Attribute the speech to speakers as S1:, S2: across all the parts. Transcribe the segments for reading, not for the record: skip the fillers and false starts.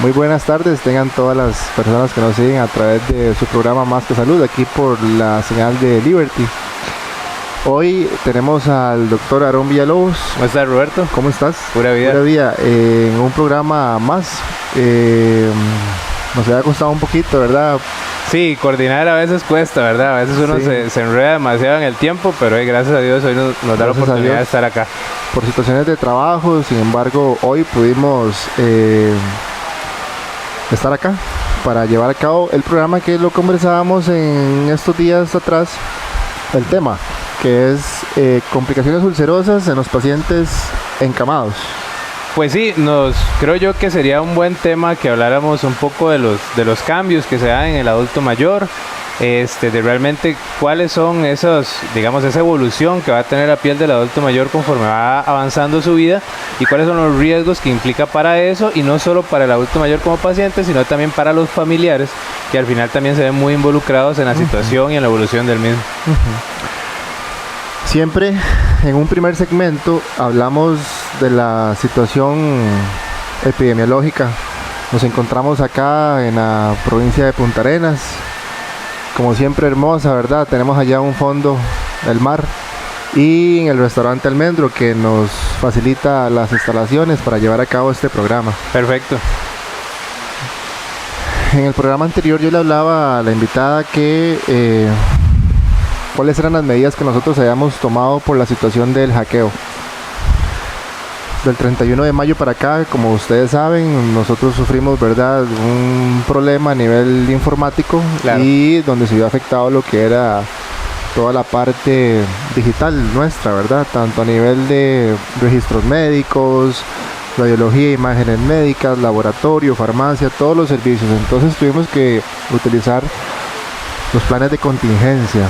S1: Muy buenas tardes, tengan todas las personas que nos siguen a través de su programa Más que Salud, aquí por la señal de Liberty. Hoy tenemos al doctor Aarón Villalobos.
S2: ¿Cómo estás, Roberto?
S1: ¿Cómo estás?
S2: Pura vida.
S1: Pura vida, en un programa más. Nos había costado un poquito, ¿verdad?
S2: Sí, coordinar a veces cuesta, ¿verdad? A veces uno se enreda demasiado en el tiempo, pero gracias a Dios hoy nos da la oportunidad de estar acá.
S1: Por situaciones de trabajo, sin embargo, hoy pudimos estar acá para llevar a cabo el programa que lo conversábamos en estos días atrás, el tema, que es complicaciones ulcerosas en los pacientes encamados.
S2: Pues sí, creo yo que sería un buen tema que habláramos un poco de los cambios que se dan en el adulto mayor, de realmente cuáles son esa evolución que va a tener la piel del adulto mayor conforme va avanzando su vida y cuáles son los riesgos que implica para eso, y no solo para el adulto mayor como paciente, sino también para los familiares, que al final también se ven muy involucrados en la situación y en la evolución del mismo.
S1: Siempre en un primer segmento hablamos de la situación epidemiológica. Nos encontramos acá en la provincia de Punta Arenas, como siempre hermosa, ¿verdad? Tenemos allá un fondo del mar, y en el restaurante Almendro, que nos facilita las instalaciones para llevar a cabo este programa.
S2: Perfecto.
S1: En el programa anterior yo le hablaba a la invitada que cuáles eran las medidas que nosotros habíamos tomado por la situación del hackeo. Del 31 de mayo para acá, como ustedes saben, nosotros sufrimos, ¿verdad?, un problema a nivel informático. Claro. Y donde se vio afectado lo que era toda la parte digital nuestra, ¿verdad? Tanto a nivel de registros médicos, radiología, imágenes médicas, laboratorio, farmacia, todos los servicios. Entonces tuvimos que utilizar los planes de contingencia.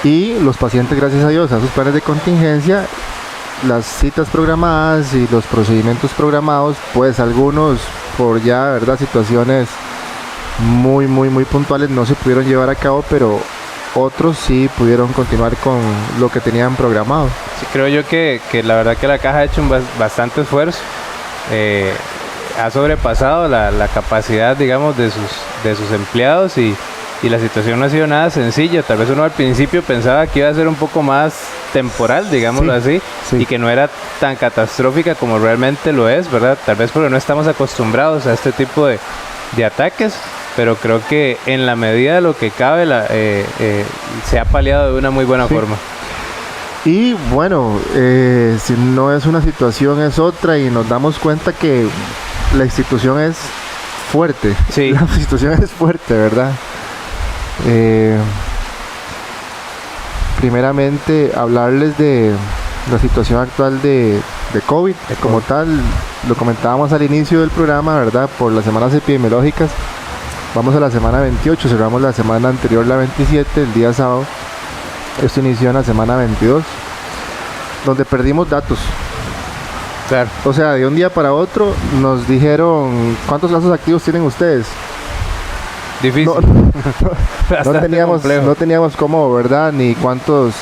S1: Y los pacientes, gracias a Dios, a sus planes de contingencia, las citas programadas y los procedimientos programados, pues algunos por ya, ¿verdad?, situaciones muy puntuales no se pudieron llevar a cabo, pero otros sí pudieron continuar con lo que tenían programado.
S2: Sí, creo yo que la verdad que la caja ha hecho bastante esfuerzo, ha sobrepasado la capacidad, digamos, de sus empleados, y la situación no ha sido nada sencilla. Tal vez uno al principio pensaba que iba a ser un poco más temporal, digámoslo así, y que no era tan catastrófica como realmente lo es, ¿verdad? Tal vez porque no estamos acostumbrados a este tipo de ataques, pero creo que en la medida de lo que cabe se ha paliado de una muy buena forma.
S1: Y bueno, si no es una situación es otra, y nos damos cuenta que la institución es fuerte. Sí. La institución es fuerte, ¿verdad? Primeramente hablarles de la situación actual de COVID como tal. Lo comentábamos al inicio del programa, ¿verdad? Por las semanas epidemiológicas vamos a la semana 28, cerramos la semana anterior, la 27, el día sábado. Esto inició en la semana 22, donde perdimos datos. Claro. O sea, de un día para otro nos dijeron: ¿cuántos casos activos tienen ustedes?
S2: Difícil.
S1: No teníamos cómo, ¿verdad? Ni cuántos.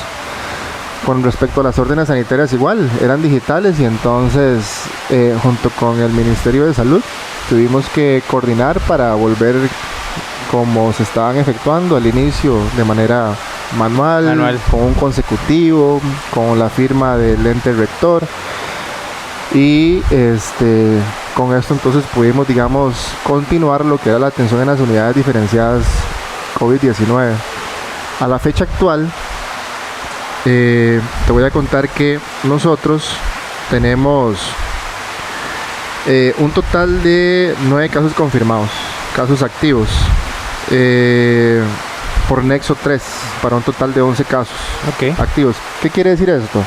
S1: Con respecto a las órdenes sanitarias, igual eran digitales, y entonces junto con el Ministerio de Salud tuvimos que coordinar para volver como se estaban efectuando al inicio, de manera manual. Con un consecutivo, con la firma del ente rector, y con esto entonces pudimos, digamos, continuar lo que era la atención en las unidades diferenciadas COVID-19. A la fecha actual, te voy a contar que nosotros tenemos un total de 9 casos confirmados, casos activos, por Nexo 3, para un total de 11 casos activos. ¿Qué quiere decir esto?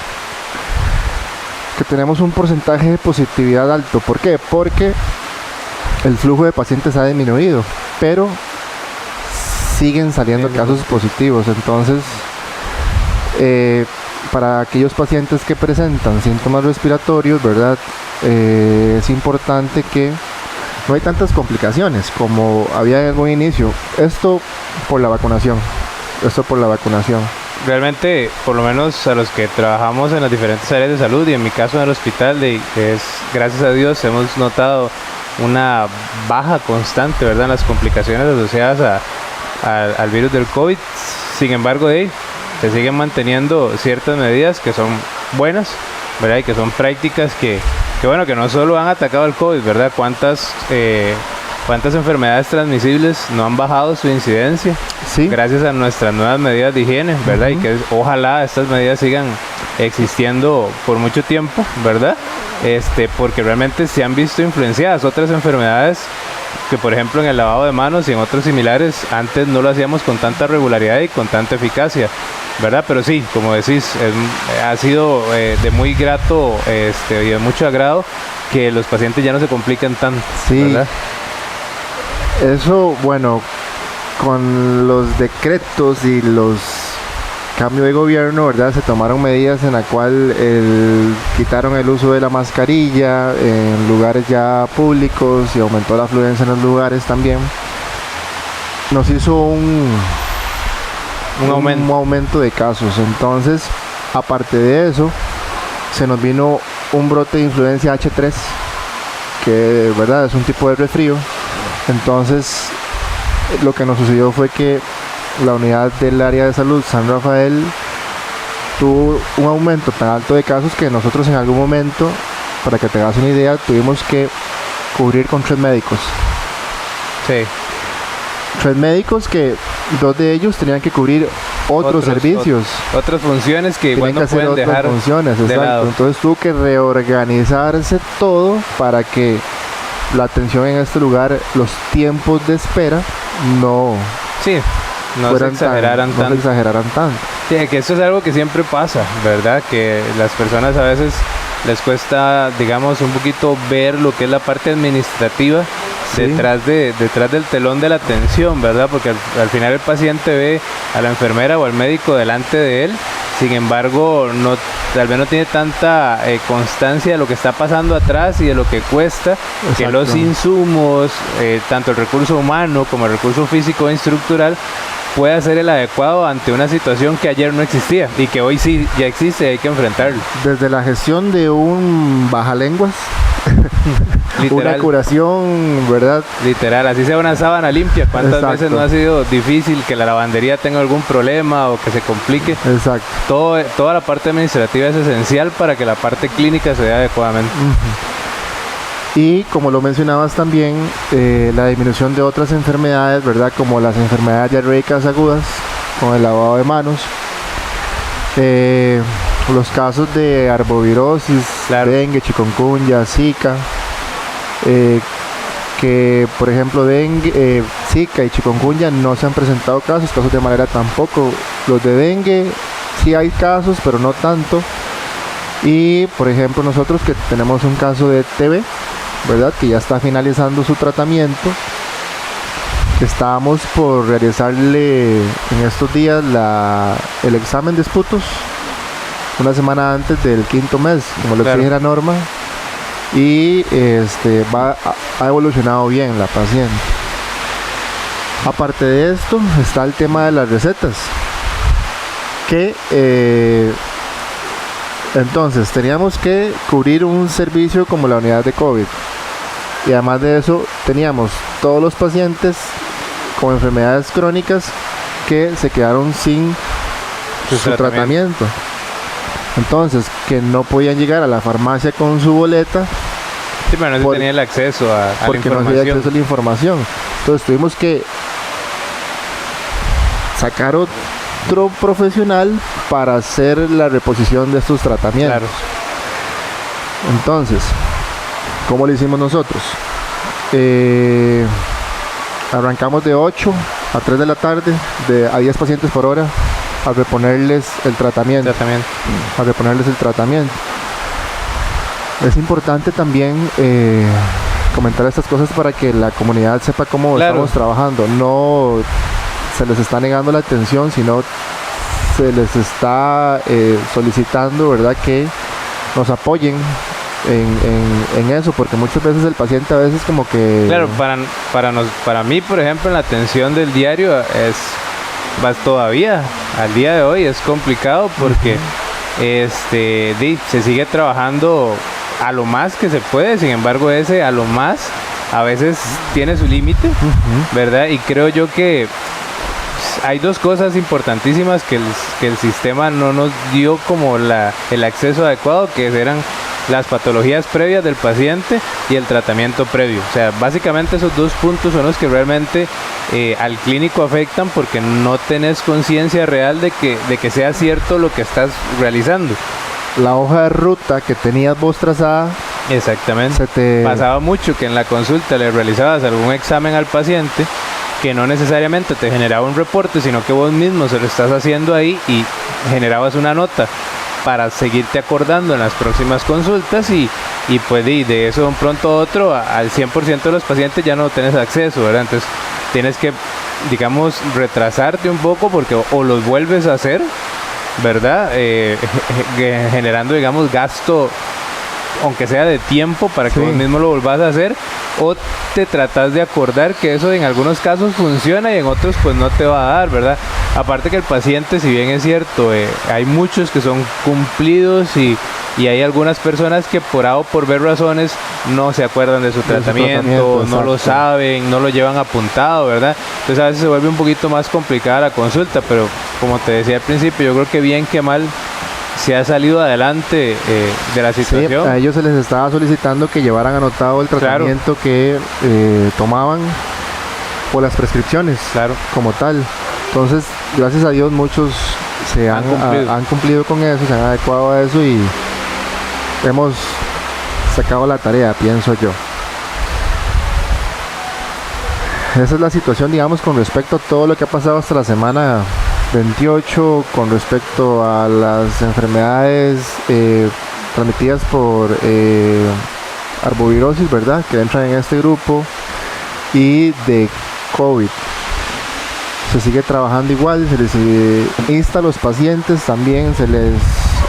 S1: Que tenemos un porcentaje de positividad alto. ¿Por qué? Porque el flujo de pacientes ha disminuido, pero siguen saliendo casos positivos. Entonces, para aquellos pacientes que presentan síntomas respiratorios, ¿verdad?, es importante que no hay tantas complicaciones como había en algún inicio. Esto por la vacunación.
S2: realmente, por lo menos a los que trabajamos en las diferentes áreas de salud y en mi caso en el hospital, gracias a Dios hemos notado una baja constante, ¿verdad?, en las complicaciones asociadas al virus del COVID. Sin embargo, se siguen manteniendo ciertas medidas que son buenas, ¿verdad?, y que son prácticas que bueno, que no solo han atacado al COVID, ¿verdad? ¿Cuántas enfermedades transmisibles no han bajado su incidencia?
S1: Sí.
S2: Gracias a nuestras nuevas medidas de higiene, ¿verdad? Y que ojalá estas medidas sigan existiendo por mucho tiempo, ¿verdad? Porque realmente se han visto influenciadas otras enfermedades que, por ejemplo, en el lavado de manos y en otros similares, antes no lo hacíamos con tanta regularidad y con tanta eficacia, ¿verdad? Pero sí, como decís, ha sido de muy grato y de mucho agrado que los pacientes ya no se complican tanto,
S1: sí,
S2: ¿verdad?
S1: Eso, bueno, con los decretos y los cambios de gobierno, ¿verdad? Se tomaron medidas en la cual quitaron el uso de la mascarilla en lugares ya públicos y aumentó la afluencia en los lugares también. Nos hizo un aumento de casos. Entonces, aparte de eso, se nos vino un brote de influencia H3, que, ¿verdad?, es un tipo de resfrío. Entonces, lo que nos sucedió fue que la unidad del área de salud San Rafael tuvo un aumento tan alto de casos que nosotros en algún momento, para que te hagas una idea, tuvimos que cubrir con 3 médicos.
S2: Sí.
S1: 3 médicos que 2 de ellos tenían que cubrir otros servicios.
S2: Otras funciones que igual no pueden dejar
S1: funciones,
S2: de lado.
S1: Entonces tuvo que reorganizarse todo para que la atención en este lugar, los tiempos de espera no
S2: se exageraran tanto. Sí, que eso es algo que siempre pasa, ¿verdad? Que las personas a veces les cuesta, digamos, un poquito ver lo que es la parte administrativa, sí, detrás del telón de la atención, ¿verdad? Porque al final el paciente ve a la enfermera o al médico delante de él. Sin embargo, tal vez no tiene tanta constancia de lo que está pasando atrás y de lo que cuesta. Exacto. Que los insumos, tanto el recurso humano como el recurso físico e estructural, pueda ser el adecuado ante una situación que ayer no existía y que hoy sí ya existe y hay que enfrentarlo.
S1: Desde la gestión de un bajalenguas, una curación, ¿verdad?
S2: Literal, así sea una sábana limpia. ¿Cuántas
S1: Exacto.
S2: veces no ha sido difícil que la lavandería tenga algún problema o que se complique?
S1: Exacto.
S2: Toda la parte administrativa es esencial para que la parte clínica se dé adecuadamente.
S1: Y como lo mencionabas también, la disminución de otras enfermedades, ¿verdad? Como las enfermedades diarreicas agudas, con el lavado de manos, los casos de arbovirosis, claro, dengue, chikungunya, zika, que por ejemplo dengue, zika y chikungunya no se han presentado casos de malaria tampoco. Los de dengue sí hay casos, pero no tanto. Y por ejemplo nosotros que tenemos un caso de TB, ¿verdad?, que ya está finalizando su tratamiento, estábamos por realizarle en estos días el examen de esputos una semana antes del 5º mes, como lo exige la norma, y ha evolucionado bien la paciente. Aparte de esto está el tema de las recetas, que entonces teníamos que cubrir un servicio como la unidad de COVID, y además de eso teníamos todos los pacientes con enfermedades crónicas que se quedaron sin su tratamiento. Entonces, que no podían llegar a la farmacia con su boleta.
S2: Sí, pero no tenía el acceso a la información.
S1: Porque no tenía acceso a la información. Entonces tuvimos que sacar otro profesional para hacer la reposición de estos tratamientos. Claro. Entonces, ¿cómo lo hicimos nosotros? Arrancamos de 8 a 3 de la tarde, a 10 pacientes por hora, a reponerles el tratamiento. Es importante también comentar estas cosas para que la comunidad sepa cómo estamos trabajando. No se les está negando la atención, sino se les está solicitando, ¿verdad?, que nos apoyen en eso, porque muchas veces el paciente a veces como que...
S2: Claro, para mí, por ejemplo, en la atención del diario todavía al día de hoy es complicado porque se sigue trabajando a lo más que se puede. Sin embargo, ese a lo más a veces tiene su límite, ¿verdad? Y creo yo que hay dos cosas importantísimas que el sistema no nos dio como el acceso adecuado, que eran las patologías previas del paciente y el tratamiento previo. O sea, básicamente esos dos puntos son los que realmente al clínico afectan, porque no tenés conciencia real de que sea cierto lo que estás realizando.
S1: La hoja de ruta que tenías vos trazada.
S2: Exactamente. Pasaba mucho que en la consulta le realizabas algún examen al paciente que no necesariamente te generaba un reporte, sino que vos mismo se lo estás haciendo ahí y generabas una nota para seguirte acordando en las próximas consultas y pues de eso de un pronto a otro al 100% de los pacientes ya no tienes acceso, ¿verdad? Entonces tienes que, digamos, retrasarte un poco porque o los vuelves a hacer, ¿verdad? Generando, digamos, gasto, aunque sea de tiempo, para que vos mismo lo volvás a hacer, o te tratas de acordar que eso en algunos casos funciona y en otros pues no te va a dar, ¿verdad? Aparte que el paciente, si bien es cierto, hay muchos que son cumplidos y hay algunas personas que por A o por B razones no se acuerdan de su tratamiento, no lo saben, no lo llevan apuntado, ¿verdad? Entonces a veces se vuelve un poquito más complicada la consulta, pero como te decía al principio, yo creo que bien que mal se ha salido adelante de la situación.
S1: Sí, a ellos se les estaba solicitando que llevaran anotado el tratamiento que tomaban por las prescripciones, como tal. Entonces, gracias a Dios, muchos se han cumplido con eso, se han adecuado a eso y hemos sacado la tarea, pienso yo. Esa es la situación, digamos, con respecto a todo lo que ha pasado hasta la semana 28 con respecto a las enfermedades transmitidas por arbovirosis, ¿verdad? Que entran en este grupo, y de COVID. Se sigue trabajando igual, se les insta a los pacientes, también se les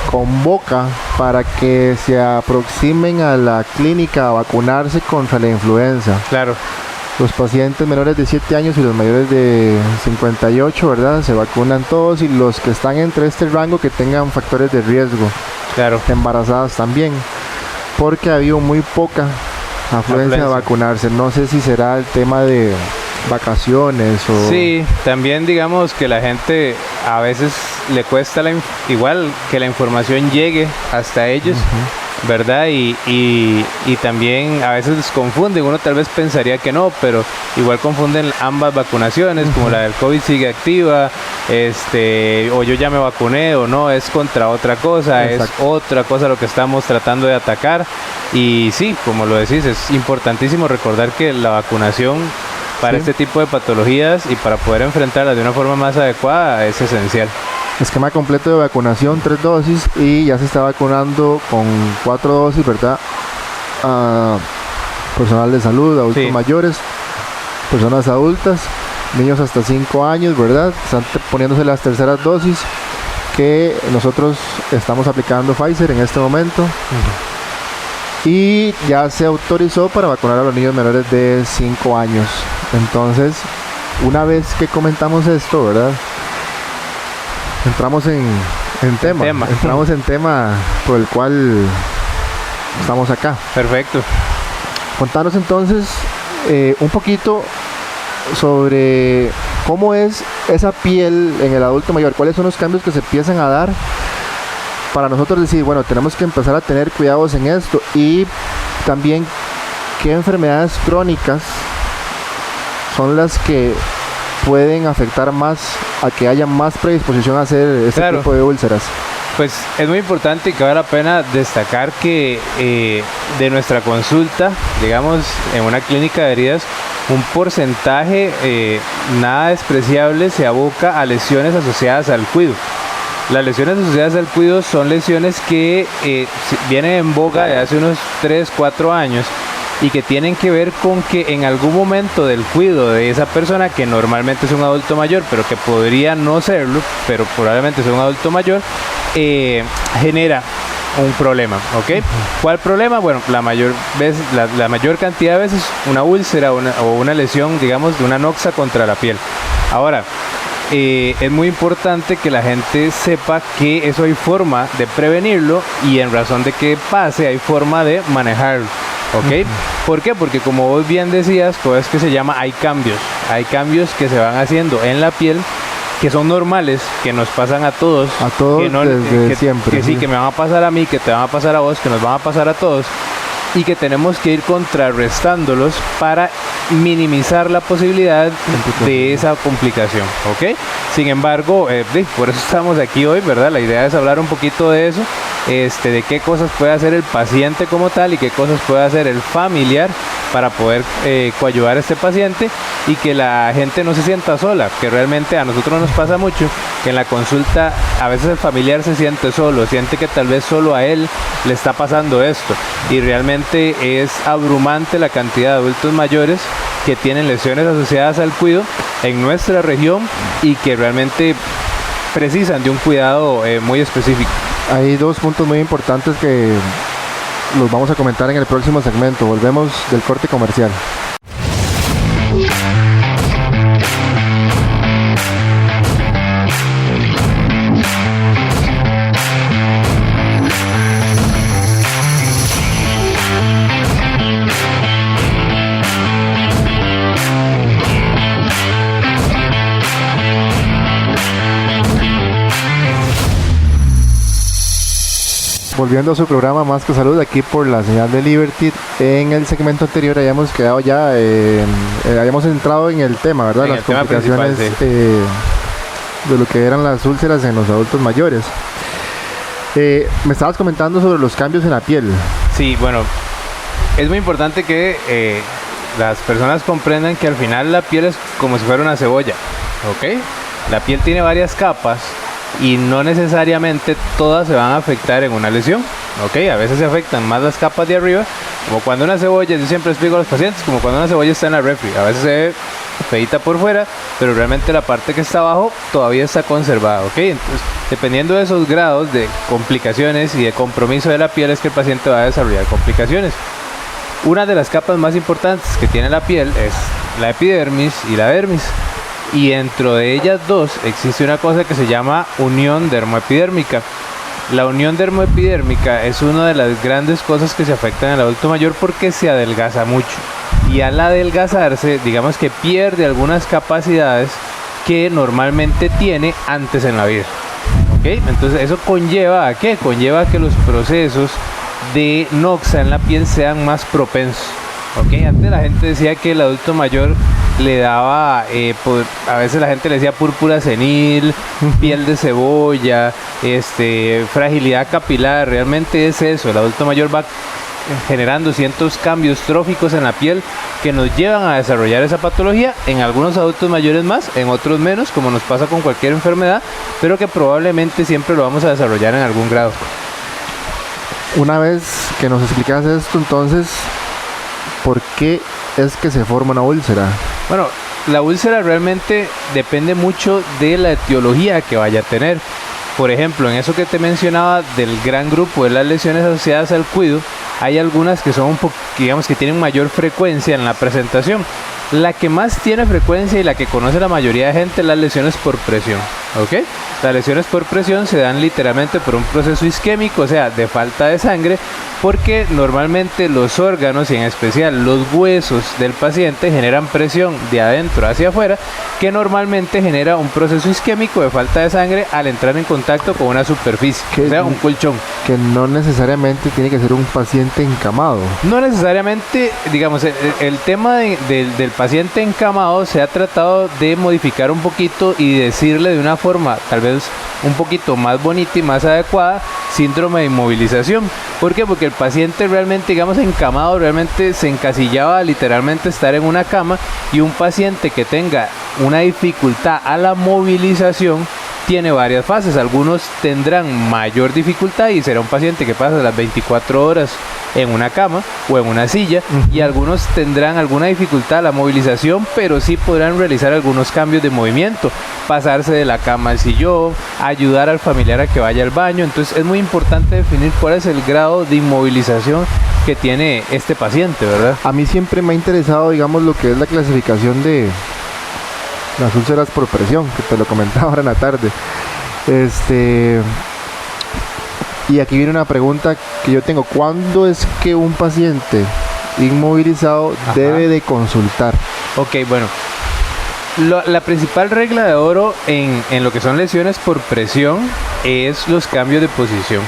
S1: convoca para que se aproximen a la clínica a vacunarse contra la influenza.
S2: Claro.
S1: Los pacientes menores de 7 años y los mayores de 58, ¿verdad? Se vacunan todos, y los que están entre este rango que tengan factores de riesgo.
S2: Claro.
S1: Embarazadas también. Porque ha habido muy poca afluencia a vacunarse. No sé si será el tema de vacaciones o...
S2: Sí, también digamos que la gente a veces le cuesta igual que la información llegue hasta ellos. ¿Verdad? Y también a veces les confunden. Uno tal vez pensaría que no, pero igual confunden ambas vacunaciones, como la del COVID sigue activa, o yo ya me vacuné, o no, es contra otra cosa. Exacto. Es otra cosa lo que estamos tratando de atacar. Y sí, como lo decís, es importantísimo recordar que la vacunación para este tipo de patologías y para poder enfrentarlas de una forma más adecuada es esencial.
S1: Esquema completo de vacunación, 3 dosis, y ya se está vacunando con 4 dosis, ¿verdad? Personal de salud, adultos mayores, personas adultas, niños hasta 5 años, ¿verdad? Están poniéndose las terceras dosis, que nosotros estamos aplicando Pfizer en este momento. Y ya se autorizó para vacunar a los niños menores de 5 años. Entonces, una vez que comentamos esto, ¿verdad? Entramos en tema. Entramos en tema por el cual estamos acá.
S2: Perfecto.
S1: Contanos entonces un poquito sobre cómo es esa piel en el adulto mayor. ¿Cuáles son los cambios que se empiezan a dar para nosotros decir, bueno, tenemos que empezar a tener cuidados en esto? Y también, ¿qué enfermedades crónicas son las que pueden afectar más a que haya más predisposición a hacer este tipo de úlceras?
S2: Pues es muy importante y que vale la pena destacar que de nuestra consulta, digamos, en una clínica de heridas, un porcentaje nada despreciable se aboca a lesiones asociadas al cuido. Las lesiones asociadas al cuido son lesiones que vienen en boga de hace unos 3, 4 años y que tienen que ver con que en algún momento del cuidado de esa persona, que normalmente es un adulto mayor, pero que podría no serlo, pero probablemente es un adulto mayor, genera un problema, ¿ok? ¿Cuál problema? Bueno, la mayor cantidad de veces una úlcera o una lesión, digamos, de una noxa contra la piel. Ahora, es muy importante que la gente sepa que eso hay forma de prevenirlo y en razón de que pase hay forma de manejarlo. ¿Ok? ¿Por qué? Porque como vos bien decías, es que se llama hay cambios que se van haciendo en la piel que son normales, que nos pasan a todos que no,
S1: desde siempre.
S2: Que sí, que me van a pasar a mí, que te van a pasar a vos, que nos van a pasar a todos y que tenemos que ir contrarrestándolos para minimizar la posibilidad de esa complicación, ¿ok? Sin embargo, por eso estamos aquí hoy, ¿verdad? La idea es hablar un poquito de eso, de qué cosas puede hacer el paciente como tal y qué cosas puede hacer el familiar para poder coadyuvar a este paciente y que la gente no se sienta sola, que realmente a nosotros nos pasa mucho, que en la consulta a veces el familiar se siente solo, siente que tal vez solo a él le está pasando esto y realmente es abrumante la cantidad de adultos mayores que tienen lesiones asociadas al cuido en nuestra región y que realmente precisan de un cuidado muy específico.
S1: Hay dos puntos muy importantes que los vamos a comentar en el próximo segmento. Volvemos del corte comercial. Volviendo a su programa Más que Salud, aquí por la señal de Liberty. En el segmento anterior habíamos quedado ya, habíamos entrado en el tema, ¿verdad?
S2: En
S1: las complicaciones
S2: sí.
S1: De lo que eran las úlceras en los adultos mayores. Me estabas comentando sobre los cambios en la piel.
S2: Sí, bueno, es muy importante que las personas comprendan que al final la piel es como si fuera una cebolla, ¿ok? La piel tiene varias capas y no necesariamente todas se van a afectar en una lesión, ¿ok? A veces se afectan más las capas de arriba, como cuando una cebolla, yo siempre explico a los pacientes, como cuando una cebolla está en la refri, a veces se ve feita por fuera, pero realmente la parte que está abajo todavía está conservada, ¿ok? Entonces, dependiendo de esos grados de complicaciones y de compromiso de la piel es que el paciente va a desarrollar complicaciones. Una de las capas más importantes que tiene la piel es la epidermis y la dermis. Y dentro de ellas dos existe una cosa que se llama unión dermoepidérmica. La unión dermoepidérmica es una de las grandes cosas que se afectan al adulto mayor porque se adelgaza mucho. Y al adelgazarse, digamos que pierde algunas capacidades que normalmente tiene antes en la vida. ¿Ok? Entonces eso conlleva ¿a qué? Conlleva a que los procesos de noxa en la piel sean más propensos. ¿Ok? Antes la gente decía que el adulto mayor le daba, a veces la gente le decía púrpura senil, piel de cebolla, fragilidad capilar. Realmente es eso, el adulto mayor va generando ciertos cambios tróficos en la piel que nos llevan a desarrollar esa patología, en algunos adultos mayores más, en otros menos, como nos pasa con cualquier enfermedad, pero que probablemente siempre lo vamos a desarrollar en algún grado.
S1: Una vez que nos explicas esto, entonces, ¿por qué es que se forma una úlcera?
S2: Bueno, la úlcera realmente depende mucho de la etiología que vaya a tener. Por ejemplo, en eso que te mencionaba del gran grupo de las lesiones asociadas al cuido, hay algunas que son digamos que tienen mayor frecuencia en la presentación. La que más tiene frecuencia y la que conoce la mayoría de gente es las lesiones por presión, ¿ok? Las lesiones por presión se dan literalmente por un proceso isquémico, o sea, de falta de sangre, porque normalmente los órganos y en especial los huesos del paciente generan presión de adentro hacia afuera, que normalmente genera un proceso isquémico de falta de sangre al entrar en contacto con una superficie, o sea, un colchón.
S1: Que no necesariamente tiene que ser un paciente encamado.
S2: No necesariamente, digamos, el tema del paciente encamado se ha tratado de modificar un poquito y decirle de una forma tal vez un poquito más bonita y más adecuada, síndrome de inmovilización. ¿Por qué? Porque el paciente realmente, digamos, encamado, realmente se encasillaba literalmente estar en una cama, y un paciente que tenga una dificultad a la movilización tiene varias fases. Algunos tendrán mayor dificultad y será un paciente que pasa las 24 horas en una cama o en una silla, y algunos tendrán alguna dificultad a la movilización, pero sí podrán realizar algunos cambios de movimiento, pasarse de la cama al sillón, ayudar al familiar a que vaya al baño. Entonces es muy importante definir cuál es el grado de inmovilización que tiene este paciente, ¿verdad?
S1: A mí siempre me ha interesado, digamos, lo que es la clasificación de las úlceras por presión, que te lo comentaba ahora en la tarde. Y aquí viene una pregunta que yo tengo: ¿cuándo es que un paciente inmovilizado debe de consultar?
S2: Ok, bueno, la principal regla de oro en lo que son lesiones por presión es los cambios de posición.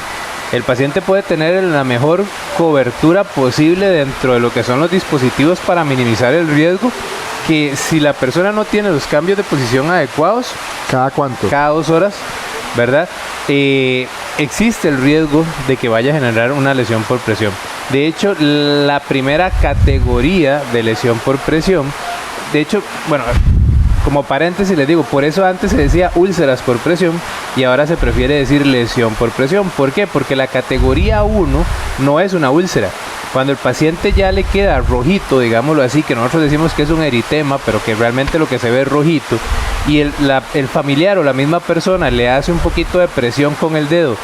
S2: El paciente puede tener la mejor cobertura posible dentro de lo que son los dispositivos para minimizar el riesgo, que si la persona no tiene los cambios de posición adecuados,
S1: ¿cada cuánto?
S2: Cada 2 horas, ¿verdad? Existe el riesgo de que vaya a generar una lesión por presión. De hecho, la primera categoría de lesión por presión, de hecho, bueno, como paréntesis les digo, por eso antes se decía úlceras por presión y ahora se prefiere decir lesión por presión. ¿Por qué? Porque la categoría 1 no es una úlcera. Cuando el paciente ya le queda rojito, digámoslo así, que nosotros decimos que es un eritema, pero que realmente lo que se ve es rojito, y el familiar o la misma persona le hace un poquito de presión con el dedo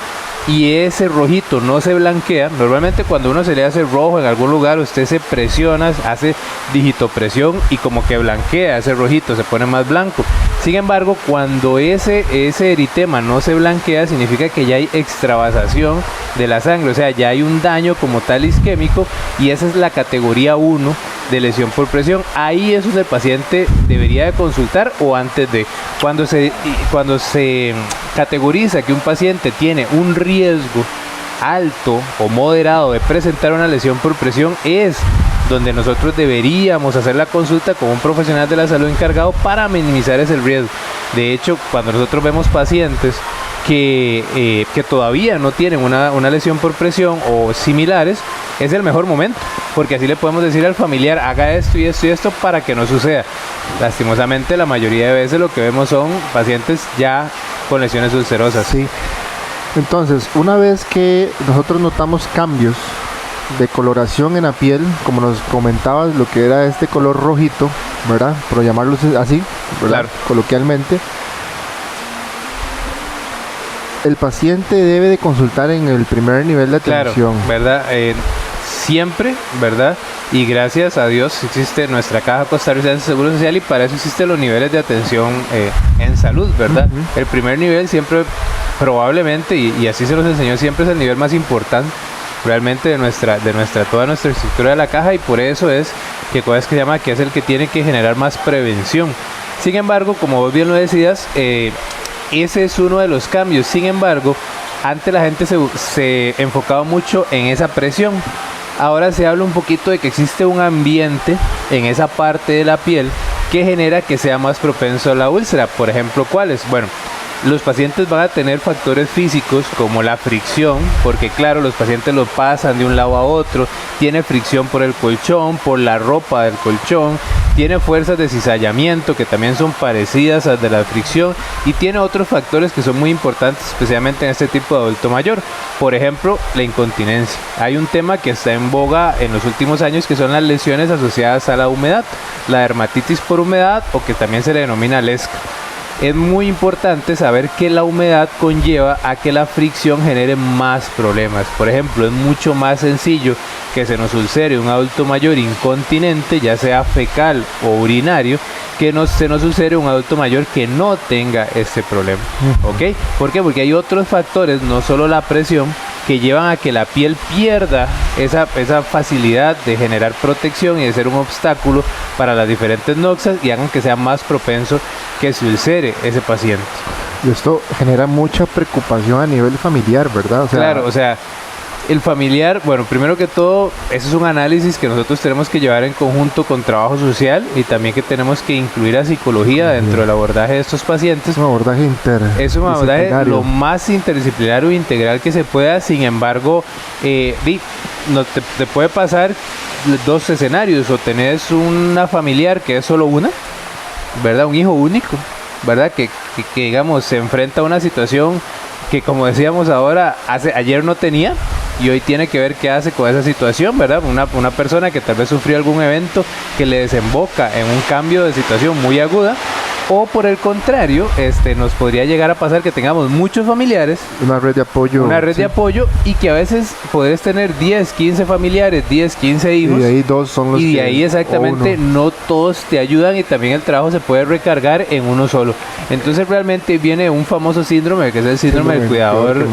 S2: y ese rojito no se blanquea. Normalmente cuando uno se le hace rojo en algún lugar, usted se presiona, hace digitopresión y como que blanquea ese rojito, se pone más blanco. Sin embargo, cuando ese eritema no se blanquea, significa que ya hay extravasación de la sangre, o sea, ya hay un daño como tal isquémico, y esa es la categoría 1 de lesión por presión. Ahí es donde el paciente debería de consultar, o antes de. Cuando se categoriza que un paciente tiene un riesgo alto o moderado de presentar una lesión por presión, es donde nosotros deberíamos hacer la consulta con un profesional de la salud encargado para minimizar ese riesgo. De hecho, cuando nosotros vemos pacientes que todavía no tienen una lesión por presión o similares, es el mejor momento, porque así le podemos decir al familiar: haga esto y esto y esto para que no suceda. Lastimosamente, la mayoría de veces lo que vemos son pacientes ya con lesiones ulcerosas.
S1: Sí. Entonces, una vez que nosotros notamos cambios de coloración en la piel, como nos comentabas, lo que era este color rojito, ¿verdad? Por llamarlo así, ¿verdad? Claro. Coloquialmente, el paciente debe de consultar en el primer nivel de atención.
S2: Claro, ¿verdad? Siempre, ¿verdad? Y gracias a Dios existe nuestra Caja Costarricense de Seguro Social, y para eso existen los niveles de atención en salud, ¿verdad? El primer nivel siempre, probablemente, y así se nos enseñó, siempre es el nivel más importante realmente de toda nuestra estructura de la caja, y por eso es que se llama que es el que tiene que generar más prevención. Sin embargo, como vos bien lo decías, ese es uno de los cambios. Sin embargo, antes la gente se enfocaba mucho en esa presión. Ahora se habla un poquito de que existe un ambiente en esa parte de la piel que genera que sea más propenso a la úlcera. Por ejemplo, ¿cuáles? Bueno, los pacientes van a tener factores físicos como la fricción, porque claro, los pacientes lo pasan de un lado a otro, tiene fricción por el colchón, por la ropa del colchón, tiene fuerzas de cizallamiento que también son parecidas a las de la fricción, y tiene otros factores que son muy importantes, especialmente en este tipo de adulto mayor. Por ejemplo, la incontinencia. Hay un tema que está en boga en los últimos años, que son las lesiones asociadas a la humedad, la dermatitis por humedad, o que también se le denomina lesca. Es muy importante saber que la humedad conlleva a que la fricción genere más problemas. Por ejemplo, es mucho más sencillo que se nos ulcere un adulto mayor incontinente, ya sea fecal o urinario, que se nos ulcere un adulto mayor que no tenga este problema. ¿Ok? ¿Por qué? Porque hay otros factores, no solo la presión, que llevan a que la piel pierda esa facilidad de generar protección y de ser un obstáculo para las diferentes noxas, y hagan que sea más propenso que se ulcere ese paciente.
S1: Y esto genera mucha preocupación a nivel familiar, ¿verdad?
S2: Claro, o sea, el familiar, bueno, primero que todo, ese es un análisis que nosotros tenemos que llevar en conjunto con trabajo social, y también que tenemos que incluir a psicología dentro del abordaje de estos pacientes.
S1: Es un abordaje
S2: Es un abordaje lo más interdisciplinario e integral que se pueda. Sin embargo, no te puede pasar dos escenarios: o tenés una familiar que es solo una, ¿verdad? Un hijo único, ¿verdad? Que digamos se enfrenta a una situación que, como decíamos ahora, ayer no tenía y hoy tiene que ver qué hace con esa situación, ¿verdad? Una persona que tal vez sufrió algún evento que le desemboca en un cambio de situación muy aguda, O por el contrario, nos podría llegar a pasar que tengamos muchos familiares,
S1: una red de apoyo.
S2: Una red de apoyo, y que a veces podés tener 10, 15 familiares, 10, 15 hijos.
S1: Y de ahí dos son los
S2: y de
S1: que,
S2: ahí exactamente no todos te ayudan, y también el trabajo se puede recargar en uno solo. Entonces realmente viene un famoso síndrome, que es el síndrome del cuidador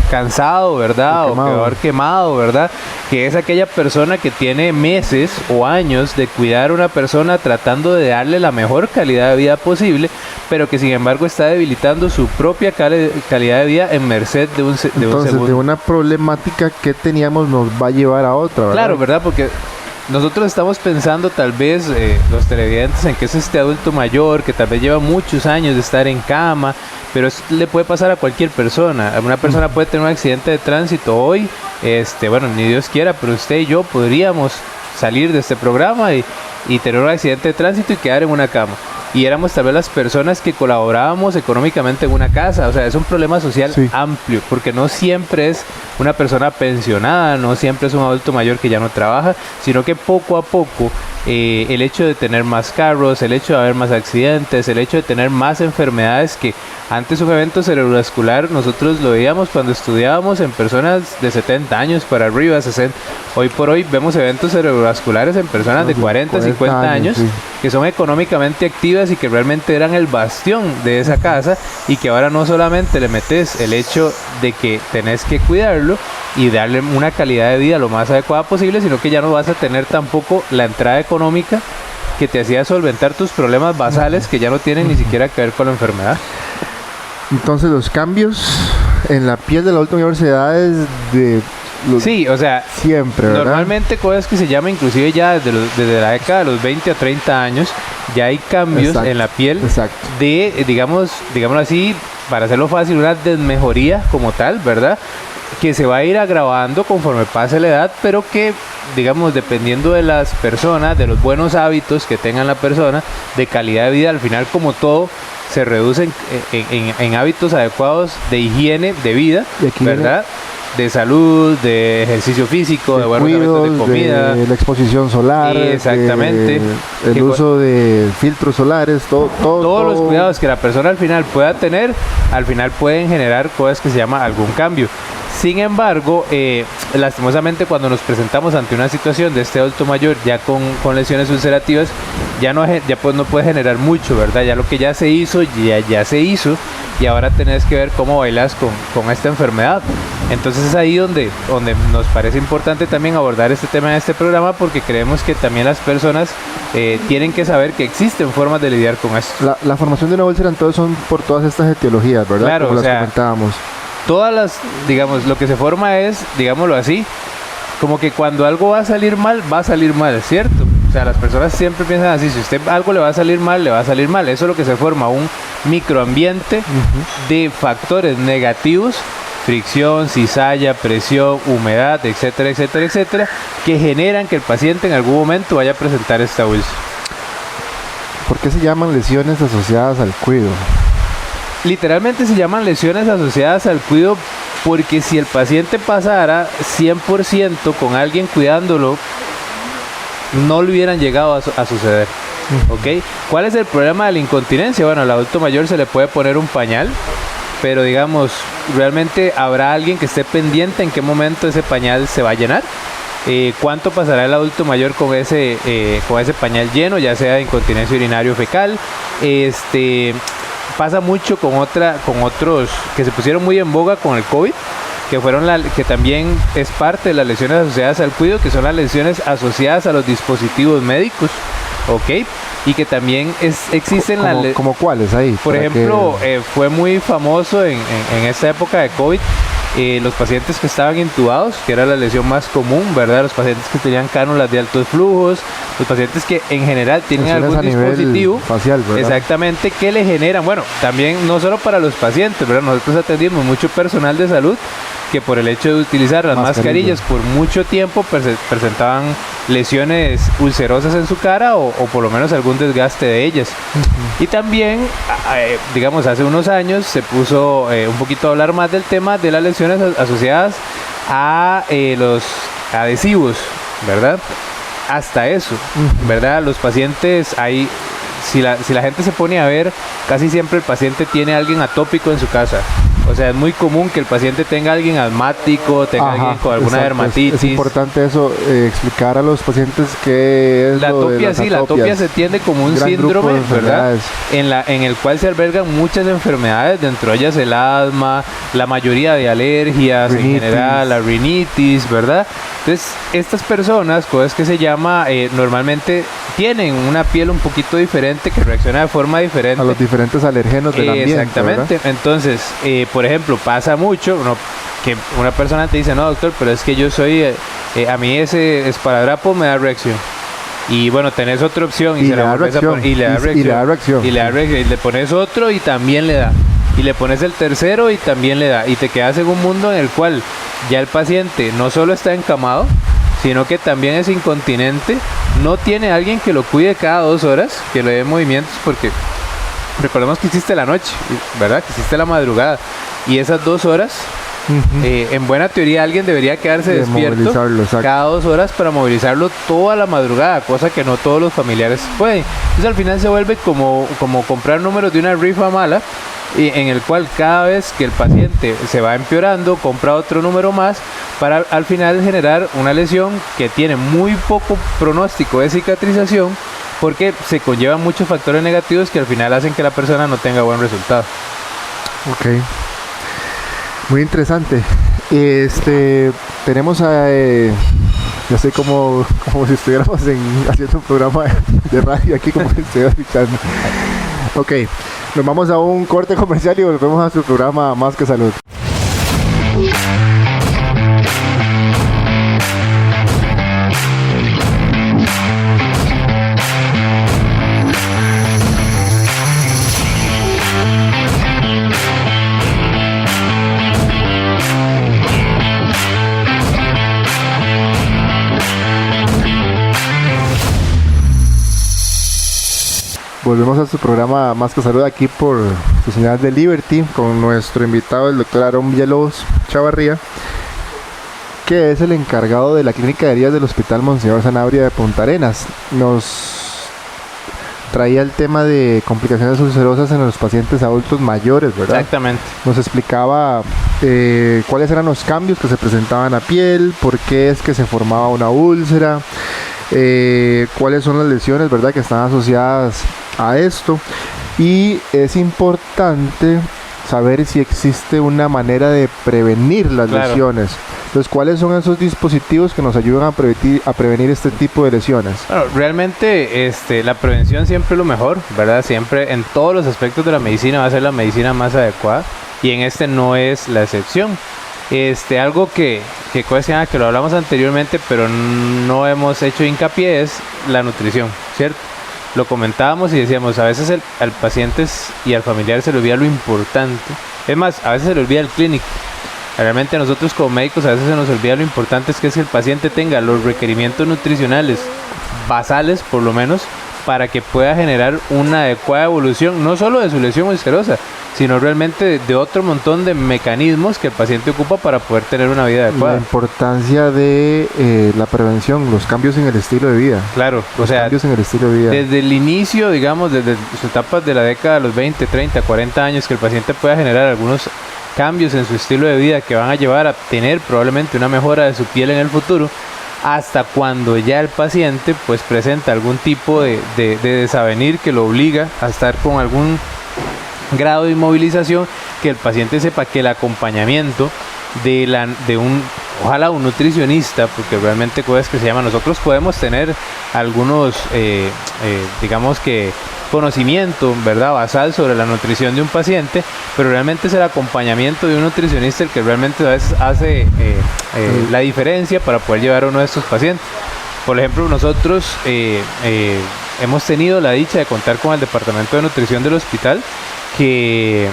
S2: cansado, ¿verdad? O cuidador quemado, ¿verdad? Que es aquella persona que tiene meses o años de cuidar a una persona tratando de darle la mejor calidad de vida posible, pero que sin embargo está debilitando su propia calidad de vida en merced de un segundo.
S1: De una problemática que teníamos nos va a llevar a otra, ¿verdad?
S2: Claro, ¿verdad? Porque nosotros estamos pensando tal vez, los televidentes, en que es este adulto mayor que tal vez lleva muchos años de estar en cama, pero eso le puede pasar a cualquier persona. Una persona puede tener un accidente de tránsito hoy, bueno, ni Dios quiera, pero usted y yo podríamos salir de este programa y tener un accidente de tránsito y quedar en una cama. Y éramos tal vez las personas que colaborábamos económicamente en una casa. O sea, es un problema social amplio, porque no siempre es una persona pensionada, no siempre es un adulto mayor que ya no trabaja, sino que poco a poco el hecho de tener más carros, el hecho de haber más accidentes, el hecho de tener más enfermedades, que antes un evento cerebrovascular nosotros lo veíamos cuando estudiábamos en personas de 70 años para arriba, 60. Hoy por hoy vemos eventos cerebrovasculares en personas de 40, 50 años, que son económicamente activas y que realmente eran el bastión de esa casa, y que ahora no solamente le metes el hecho de que tenés que cuidarlo y darle una calidad de vida lo más adecuada posible, sino que ya no vas a tener tampoco la entrada económica que te hacía solventar tus problemas basales, que ya no tienen ni siquiera que ver con la enfermedad.
S1: Entonces los cambios en la piel del adulto mayor se da desde
S2: sí, o sea,
S1: siempre, ¿verdad?
S2: Normalmente cosas que se llaman, inclusive ya desde la década de los 20 a 30 años, ya hay cambios en la piel de, digámoslo así, para hacerlo fácil, una desmejoría como tal, ¿verdad? Que se va a ir agravando conforme pase la edad, pero que, digamos, dependiendo de las personas, de los buenos hábitos que tengan la persona, de calidad de vida, al final, como todo, se reducen en hábitos adecuados de higiene de vida, ¿verdad? De salud, de ejercicio físico, de buenos hábitos de comida,
S1: de la exposición solar,
S2: exactamente,
S1: el uso de filtros solares, todos
S2: los cuidados que la persona al final pueda tener, al final pueden generar cosas que se llama algún cambio. Sin embargo, lastimosamente, cuando nos presentamos ante una situación de este adulto mayor ya con lesiones ulcerativas, ya pues no puede generar mucho, ¿verdad? Ya lo que ya se hizo, ya se hizo, y ahora tenés que ver cómo bailas con esta enfermedad. Entonces es ahí donde nos parece importante también abordar este tema en este programa, porque creemos que también las personas tienen que saber que existen formas de lidiar con esto.
S1: La formación de una úlcera entonces son por todas estas etiologías, ¿verdad?
S2: Claro,
S1: como
S2: o sea,
S1: las comentábamos.
S2: Todas las, digamos, lo que se forma es, digámoslo así, como que cuando algo va a salir mal, ¿cierto? O sea, las personas siempre piensan así: si usted algo le va a salir mal, le va a salir mal. Eso es lo que se forma, un microambiente de factores negativos, fricción, cizalla, presión, humedad, etcétera, etcétera, etcétera, que generan que el paciente en algún momento vaya a presentar esta úlcera.
S1: ¿Por qué se llaman lesiones asociadas al cuido?
S2: Literalmente se llaman lesiones asociadas al cuido, porque si el paciente pasara 100% con alguien cuidándolo, no le hubieran llegado a suceder. ¿Ok? ¿Cuál es el problema de la incontinencia? Bueno, al adulto mayor se le puede poner un pañal, pero digamos, realmente habrá alguien que esté pendiente en qué momento ese pañal se va a llenar. ¿Cuánto pasará el adulto mayor con ese pañal lleno, ya sea de incontinencia urinaria o fecal? Pasa mucho con otros que se pusieron muy en boga con el COVID, que también es parte de las lesiones asociadas al cuido, que son las lesiones asociadas a los dispositivos médicos, ¿ok? Y que también existen
S1: ¿Como cuáles ahí?
S2: Por ejemplo, fue muy famoso en esta época de COVID, los pacientes que estaban intubados, que era la lesión más común, ¿verdad? Los pacientes que tenían cánulas de altos flujos, los pacientes que en general tienen algún dispositivo
S1: facial, ¿verdad?
S2: Exactamente, que le generan, bueno, también no solo para los pacientes, ¿verdad? Nosotros atendimos mucho personal de salud que por el hecho de utilizar las mascarillas por mucho tiempo presentaban lesiones ulcerosas en su cara, o por lo menos algún desgaste de ellas. Y también, digamos, hace unos años se puso un poquito a hablar más del tema de las lesiones asociadas a los adhesivos, ¿verdad? Hasta eso, ¿verdad? Los pacientes si la gente se pone a ver, casi siempre el paciente tiene a alguien atópico en su casa. O sea, es muy común que el paciente tenga a alguien asmático, tenga a alguien con alguna dermatitis.
S1: Es importante eso, explicar a los pacientes qué es
S2: la
S1: lo de
S2: atopia.
S1: las
S2: Sí, la atopia se entiende como un síndrome, ¿verdad? En el cual se albergan muchas enfermedades, dentro de ellas el asma, la mayoría de alergias, en general, la rinitis, ¿verdad? Entonces, estas personas, cosas que se llama, normalmente tienen una piel un poquito diferente, que reacciona de forma diferente
S1: a los diferentes alergenos del ambiente.
S2: Exactamente. ¿Verdad? Entonces, por ejemplo, pasa mucho que una persona te dice, no, doctor, pero es que yo soy, a mí ese esparadrapo me da reacción. Y bueno, tenés otra opción y se la volvés a poner y le da reacción. Y le pones otro y también le da. Y le pones el tercero y también le da. Y te quedas en un mundo en el cual ya el paciente no solo está encamado, sino que también es incontinente, no tiene alguien que lo cuide cada 2 horas, que le dé movimientos, porque recordemos que existe la noche, ¿verdad? Que existe la madrugada. Y esas 2 horas, en buena teoría, alguien debería quedarse despierto cada 2 horas para movilizarlo toda la madrugada, cosa que no todos los familiares pueden. Entonces al final se vuelve como comprar números de una rifa mala, y en el cual cada vez que el paciente se va empeorando, compra otro número más para al final generar una lesión que tiene muy poco pronóstico de cicatrización, porque se conllevan muchos factores negativos que al final hacen que la persona no tenga buen resultado.
S1: Ok, muy interesante. Tenemos yo sé como si estuviéramos haciendo un programa de radio aquí, como que estoy escuchando. Ok, nos vamos a un corte comercial y volvemos a su programa Más que Salud. Volvemos a su programa Más que Salud aquí por su señal de Liberty con nuestro invitado, el doctor Aarón Villalobos Chavarría, que es el encargado de la clínica de heridas del Hospital Monseñor Sanabria de Punta Arenas. Nos traía el tema de complicaciones ulcerosas en los pacientes adultos mayores, ¿verdad?
S2: Exactamente.
S1: Nos explicaba cuáles eran los cambios que se presentaban a piel, por qué es que se formaba una úlcera, cuáles son las lesiones, ¿verdad?, que están asociadas a esto. Y es importante saber si existe una manera de prevenir las lesiones. Entonces, ¿cuáles son esos dispositivos que nos ayudan a prevenir este tipo de lesiones?
S2: Bueno, realmente la prevención siempre es lo mejor, ¿verdad? Siempre en todos los aspectos de la medicina va a ser la medicina más adecuada, y en este no es la excepción. Algo que lo hablamos anteriormente, pero no hemos hecho hincapié, es la nutrición, ¿cierto? Lo comentábamos y decíamos, a veces al paciente y al familiar se le olvida lo importante. Es más, a veces se le olvida el clínico. Realmente a nosotros como médicos a veces se nos olvida lo importante es que el paciente tenga los requerimientos nutricionales basales, por lo menos, para que pueda generar una adecuada evolución, no solo de su lesión ulcerosa, sino realmente de otro montón de mecanismos que el paciente ocupa para poder tener una vida adecuada.
S1: La importancia de la prevención, los cambios en el estilo de vida.
S2: Claro,
S1: cambios en el estilo de vida.
S2: Desde el inicio, digamos, desde sus etapas de la década de los 20, 30, 40 años, que el paciente pueda generar algunos cambios en su estilo de vida que van a llevar a tener probablemente una mejora de su piel en el futuro, hasta cuando ya el paciente pues presenta algún tipo de desavenir que lo obliga a estar con algún grado de inmovilización, que el paciente sepa que el acompañamiento de ojalá un nutricionista, porque realmente cosas que se llaman, nosotros podemos tener algunos digamos que conocimiento, ¿verdad?, basal sobre la nutrición de un paciente, pero realmente es el acompañamiento de un nutricionista el que realmente a veces hace la diferencia para poder llevar a uno de estos pacientes. Por ejemplo, nosotros hemos tenido la dicha de contar con el departamento de nutrición del hospital, que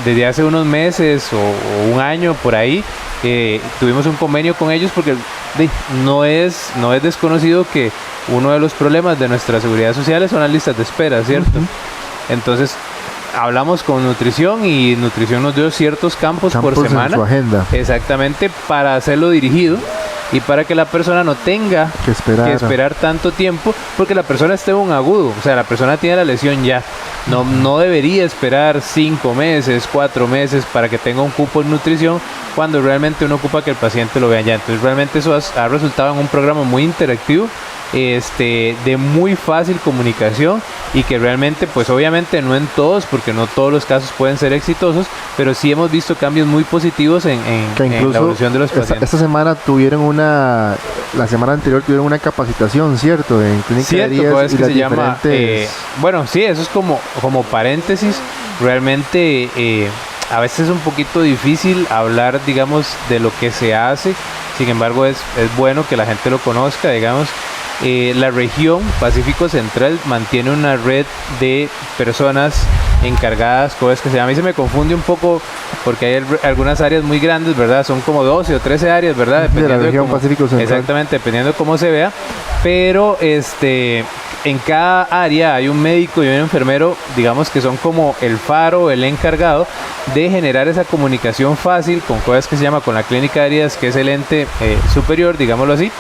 S2: desde hace unos meses o un año por ahí tuvimos un convenio con ellos, porque no es desconocido que uno de los problemas de nuestra seguridad social son las listas de espera, ¿cierto? Entonces hablamos con nutrición y nutrición nos dio ciertos campos por semana,
S1: en su agenda,
S2: exactamente, para hacerlo dirigido. y para que la persona no tenga
S1: que esperar
S2: tanto tiempo, porque la persona esté en un agudo, o sea, la persona tiene la lesión ya, no debería esperar 5 meses, 4 meses para que tenga un cupo en nutrición, cuando realmente uno ocupa que el paciente lo vea ya. Entonces realmente eso ha resultado en un programa muy interactivo, de muy fácil comunicación, y que realmente, pues obviamente no en todos, porque no todos los casos pueden ser exitosos, pero sí hemos visto cambios muy positivos en la evolución de los pacientes.
S1: Esta semana la semana anterior tuvieron una capacitación, ¿cierto? En clínica de heridas,
S2: es que se llama, bueno, sí, eso es como paréntesis. Realmente a veces es un poquito difícil hablar, digamos, de lo que se hace. Sin embargo, es bueno que la gente lo conozca, digamos. La región Pacífico Central mantiene una red de personas encargadas, cosas que a mí se me confunde un poco, porque hay algunas áreas muy grandes, ¿verdad? Son como 12 o 13 áreas, ¿verdad?
S1: Dependiendo de la región Pacífico Central.
S2: Exactamente, dependiendo de cómo se vea. Pero en cada área hay un médico y un enfermero, digamos, que son como el faro, el encargado de generar esa comunicación fácil con cosas que se llama con la clínica de heridas, que es el ente superior, digámoslo así,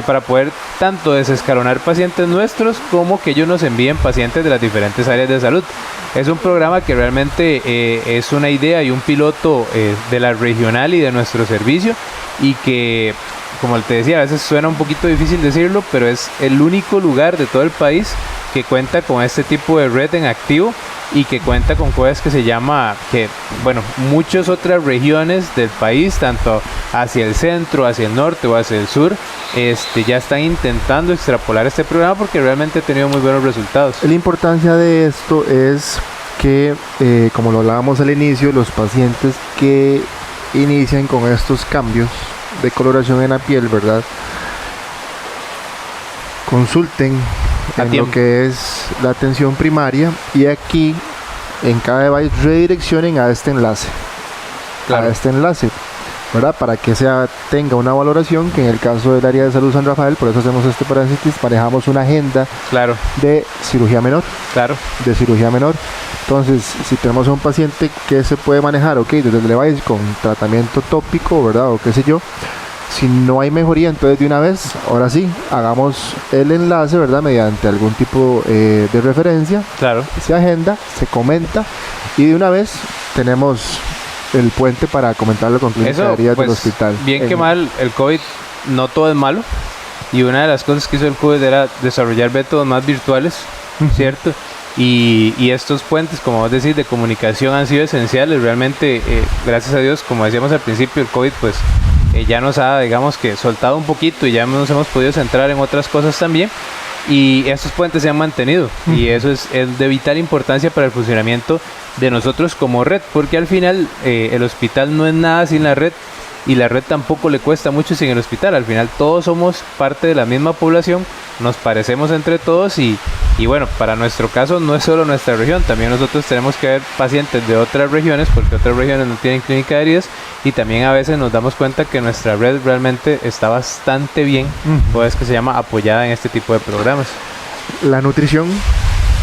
S2: para poder tanto desescalonar pacientes nuestros como que ellos nos envíen pacientes de las diferentes áreas de salud. Es un programa que realmente es una idea y un piloto de la regional y de nuestro servicio, y que, como te decía, a veces suena un poquito difícil decirlo, pero es el único lugar de todo el país que cuenta con este tipo de red en activo, y que cuenta con cosas que se llama, muchas otras regiones del país, tanto hacia el centro, hacia el norte o hacia el sur, ya están intentando extrapolar este programa, porque realmente ha tenido muy buenos resultados.
S1: La importancia de esto es que, como lo hablábamos al inicio, los pacientes que inician con estos cambios de coloración en la piel, ¿verdad?, consulten en lo que es la atención primaria, y aquí en cada device redireccionen a este enlace, ¿verdad?, para que tenga una valoración, que en el caso del área de salud San Rafael, por eso hacemos este paréntesis, manejamos una agenda de cirugía menor. Entonces, si tenemos a un paciente que se puede manejar, desde el device con tratamiento tópico, ¿verdad?, o qué sé yo. Si no hay mejoría, entonces de una vez, ahora sí, hagamos el enlace, ¿verdad?, mediante algún tipo de referencia. Se agenda, se comenta, y de una vez tenemos el puente para comentarlo con clínica de heridas del hospital.
S2: Bien que mal, el COVID no todo es malo, y una de las cosas que hizo el COVID era desarrollar métodos más virtuales, ¿cierto? Y estos puentes, como vos decís, de comunicación han sido esenciales. Realmente, gracias a Dios, como decíamos al principio, el COVID pues ya nos ha, digamos, que soltado un poquito, y ya nos hemos podido centrar en otras cosas también, y estos puentes se han mantenido, y eso es de vital importancia para el funcionamiento de nosotros como red, porque al final el hospital no es nada sin la red, y la red tampoco le cuesta mucho sin el hospital. Al final todos somos parte de la misma población, nos parecemos entre todos, y bueno, para nuestro caso no es solo nuestra región, también nosotros tenemos que ver pacientes de otras regiones, porque otras regiones no tienen clínica de heridas, y también a veces nos damos cuenta que nuestra red realmente está bastante bien, pues que se llama apoyada en este tipo de programas.
S1: La nutrición,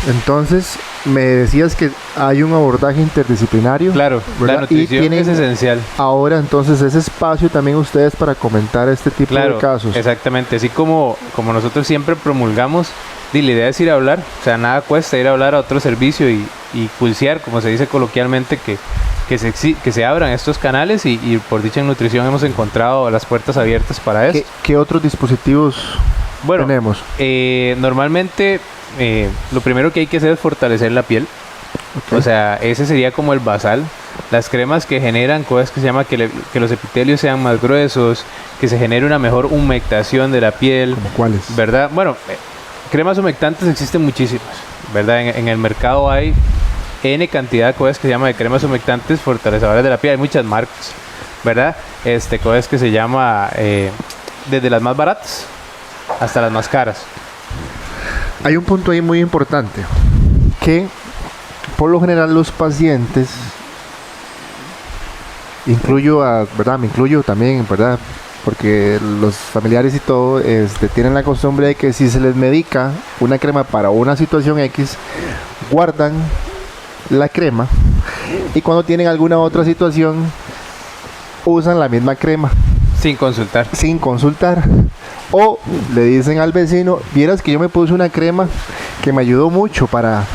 S1: entonces, me decías que hay un abordaje interdisciplinario.
S2: Claro, ¿verdad? La nutrición es esencial.
S1: Ahora, entonces, ese espacio también ustedes para comentar este tipo de casos.
S2: Exactamente, así como nosotros siempre promulgamos, la idea es ir a hablar, o sea, nada cuesta ir a hablar a otro servicio y pulsear, como se dice coloquialmente, que se abran estos canales, y por dicha en nutrición hemos encontrado las puertas abiertas para eso.
S1: ¿Qué otros dispositivos tenemos?
S2: Normalmente lo primero que hay que hacer es fortalecer la piel. O sea, ese sería como el basal. Las cremas que generan cosas que se llama que los epitelios sean más gruesos, que se genere una mejor humectación de la piel.
S1: ¿Cómo cuáles?
S2: ¿Verdad? Bueno, cremas humectantes existen muchísimas, ¿verdad? En el mercado hay N cantidad de cosas que se llama de cremas humectantes fortalecedoras de la piel. Hay muchas marcas, ¿verdad? Cosas que se llama desde las más baratas hasta las más caras.
S1: Hay un punto ahí muy importante, que por lo general los pacientes, me incluyo también, ¿verdad?, porque los familiares y todo tienen la costumbre de que si se les medica una crema para una situación X, guardan la crema, y cuando tienen alguna otra situación usan la misma crema
S2: Sin consultar.
S1: Sin consultar. O le dicen al vecino, vieras que yo me puse una crema que me ayudó mucho para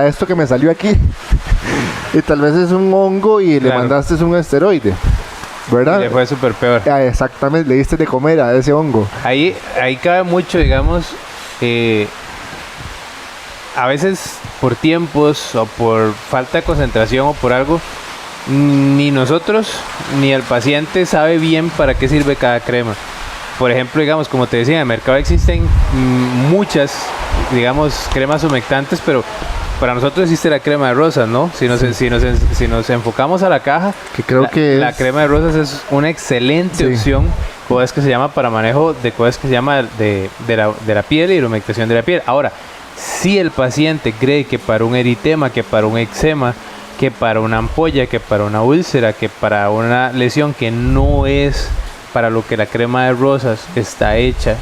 S1: esto que me salió aquí. Y tal vez es un hongo y le mandaste un esteroide, ¿verdad?
S2: Y le fue súper peor.
S1: Exactamente, le diste de comer a ese hongo.
S2: Ahí cabe mucho, digamos, a veces por tiempos o por falta de concentración o por algo, ni nosotros ni el paciente sabe bien para qué sirve cada crema. Por ejemplo, digamos, como te decía, en el mercado existen muchas, digamos, cremas humectantes, pero para nosotros existe la crema de rosas, ¿no? Si nos enfocamos a la caja,
S1: que creo que
S2: la crema de rosas es una excelente opción, cosas que se llama para manejo de cosas que se llama de la piel y la humectación de la piel. Ahora, si el paciente cree que para un eritema, que para un eczema, que para una ampolla, que para una úlcera, que para una lesión que no es para lo que la crema de rosas está hecha,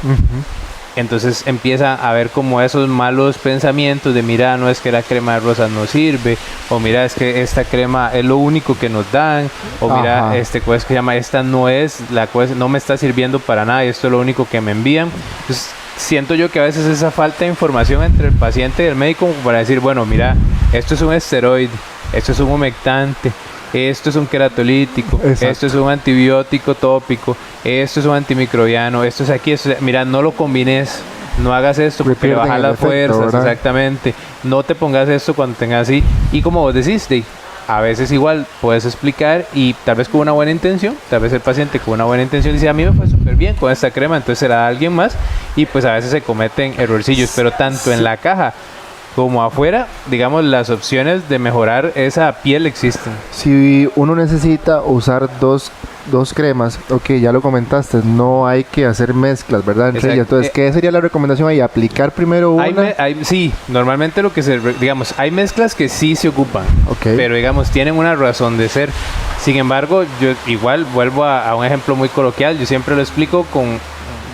S2: entonces empieza a ver como esos malos pensamientos de mira, no es que la crema de rosas no sirve, o mira, es que esta crema es lo único que nos dan, o mira, cosa que llama, esta no es la cosa, no me está sirviendo para nada, y esto es lo único que me envían. Entonces siento yo que a veces esa falta de información entre el paciente y el médico para decir, bueno, mira, esto es un esteroide, esto es un humectante, esto es un queratolítico, esto es un antibiótico tópico, esto es un antimicrobiano, esto es aquí, mira, no lo combines, no hagas esto porque le baja las fuerzas, exactamente, no te pongas esto cuando tengas así, y como vos decís, a veces igual puedes explicar y tal vez con una buena intención, tal vez el paciente con una buena intención dice, a mí me fue súper bien con esta crema, entonces se la da a alguien más, y pues a veces se cometen errorcillos, pero tanto en la caja como afuera, digamos, las opciones de mejorar esa piel existen.
S1: Si uno necesita usar dos cremas, ok, ya lo comentaste, no hay que hacer mezclas, ¿verdad? Entre ellas. Entonces, ¿qué sería la recomendación ahí? ¿Aplicar primero una?
S2: Sí, normalmente lo que digamos, hay mezclas que sí se ocupan, pero digamos, tienen una razón de ser. Sin embargo, yo igual vuelvo a un ejemplo muy coloquial, yo siempre lo explico con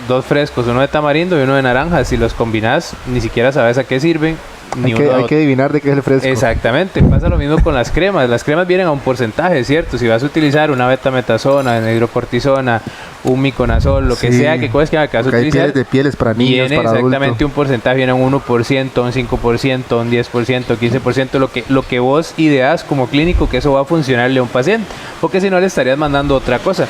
S2: 2 frescos, uno de tamarindo y uno de naranja. Si los combinas, ni siquiera sabes a qué sirven. Hay
S1: que adivinar de qué es el fresco.
S2: Exactamente, pasa lo mismo con las cremas. Las cremas vienen a un porcentaje, ¿cierto? Si vas a utilizar una betametasona, una hidrocortisona, un miconazol, lo que sea, que cosas que vas a utilizar,
S1: pieles para niños,
S2: viene
S1: para
S2: exactamente
S1: adultos.
S2: Un porcentaje, viene un 1%, un 5%, un 10%, 15%, lo que vos ideas como clínico que eso va a funcionarle a un paciente, porque si no le estarías mandando otra cosa.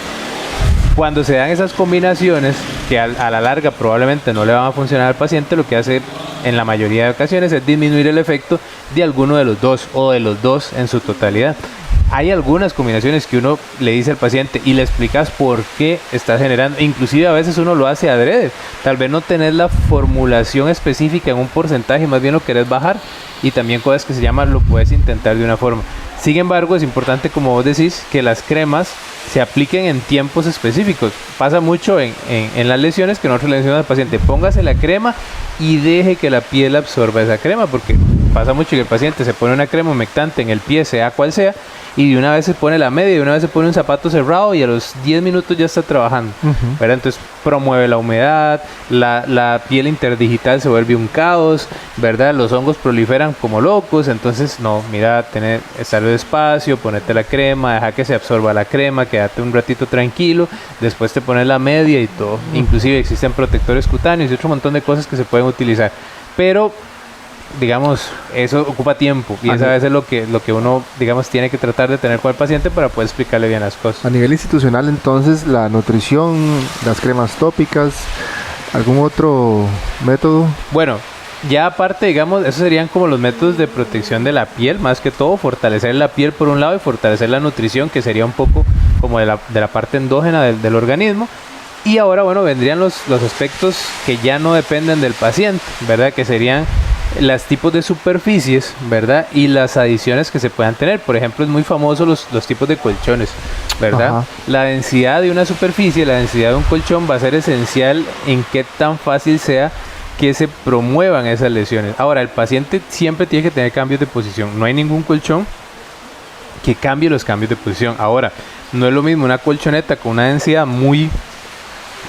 S2: Cuando se dan esas combinaciones que a la larga probablemente no le van a funcionar al paciente, lo que hace en la mayoría de ocasiones es disminuir el efecto de alguno de los dos o de los dos en su totalidad. Hay algunas combinaciones que uno le dice al paciente y le explicas por qué estás generando, inclusive a veces uno lo hace adrede, tal vez no tenés la formulación específica en un porcentaje, más bien lo querés bajar, y también cosas que se llaman, lo puedes intentar de una forma. Sin embargo, es importante, como vos decís, que las cremas se apliquen en tiempos específicos. Pasa mucho en las lesiones que nosotros le decimos al paciente, póngase la crema y deje que la piel absorba esa crema, porque pasa mucho que el paciente se pone una crema humectante en el pie, sea cual sea, y de una vez se pone la media, y de una vez se pone un zapato cerrado y a los 10 minutos ya está trabajando, ¿verdad? Entonces promueve la humedad, la piel interdigital se vuelve un caos, ¿verdad? Los hongos proliferan como locos, entonces no, mira, estar despacio, ponete la crema, deja que se absorba la crema, quédate un ratito tranquilo, después te pones la media y todo. Inclusive existen protectores cutáneos y otro montón de cosas que se pueden utilizar, pero digamos, eso ocupa tiempo y esa vez es lo que uno, digamos, tiene que tratar de tener con el paciente para poder explicarle bien las cosas.
S1: A nivel institucional, entonces, la nutrición, las cremas tópicas, ¿algún otro método?
S2: Bueno, ya aparte, digamos, esos serían como los métodos de protección de la piel, más que todo, fortalecer la piel por un lado y fortalecer la nutrición, que sería un poco como de la parte endógena del organismo. Y ahora, bueno, vendrían los aspectos que ya no dependen del paciente, ¿verdad? Que serían los tipos de superficies, ¿verdad? Y las adiciones que se puedan tener. Por ejemplo, es muy famoso los tipos de colchones, ¿verdad? Ajá. La densidad de una superficie, la densidad de un colchón va a ser esencial en qué tan fácil sea que se promuevan esas lesiones. Ahora, el paciente siempre tiene que tener cambios de posición. No hay ningún colchón que cambie los cambios de posición. Ahora, no es lo mismo una colchoneta con una densidad muy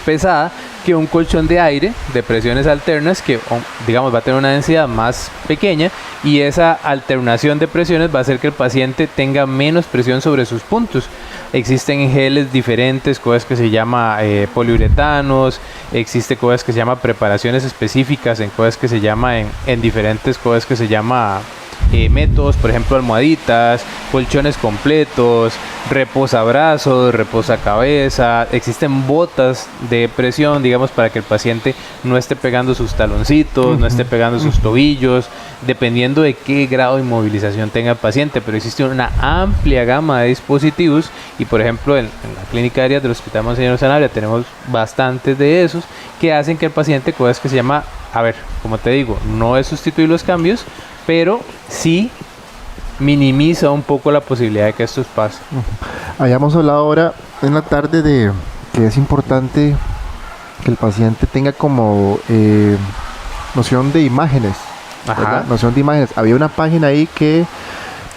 S2: pesada que un colchón de aire de presiones alternas que, digamos, va a tener una densidad más pequeña, y esa alternación de presiones va a hacer que el paciente tenga menos presión sobre sus puntos. Existen geles diferentes, cosas que se llama poliuretanos, existe cosas que se llama preparaciones específicas, en cosas que se llama en diferentes cosas que se llama métodos, por ejemplo almohaditas, colchones completos, reposabrazos, reposacabeza. Existen botas de presión, digamos, para que el paciente no esté pegando sus taloncitos, no esté pegando sus tobillos, dependiendo de qué grado de inmovilización tenga el paciente. Pero existe una amplia gama de dispositivos, y por ejemplo en la clínica aérea del Hospital Monseñor Sanabria tenemos bastantes de esos que hacen que el paciente, cosas que se llama, a ver, como te digo, no es sustituir los cambios, pero sí minimiza un poco la posibilidad de que esto pase.
S1: Habíamos hablado ahora en la tarde de que es importante que el paciente tenga como noción de imágenes.
S2: Ajá.
S1: Noción de imágenes. Había una página ahí que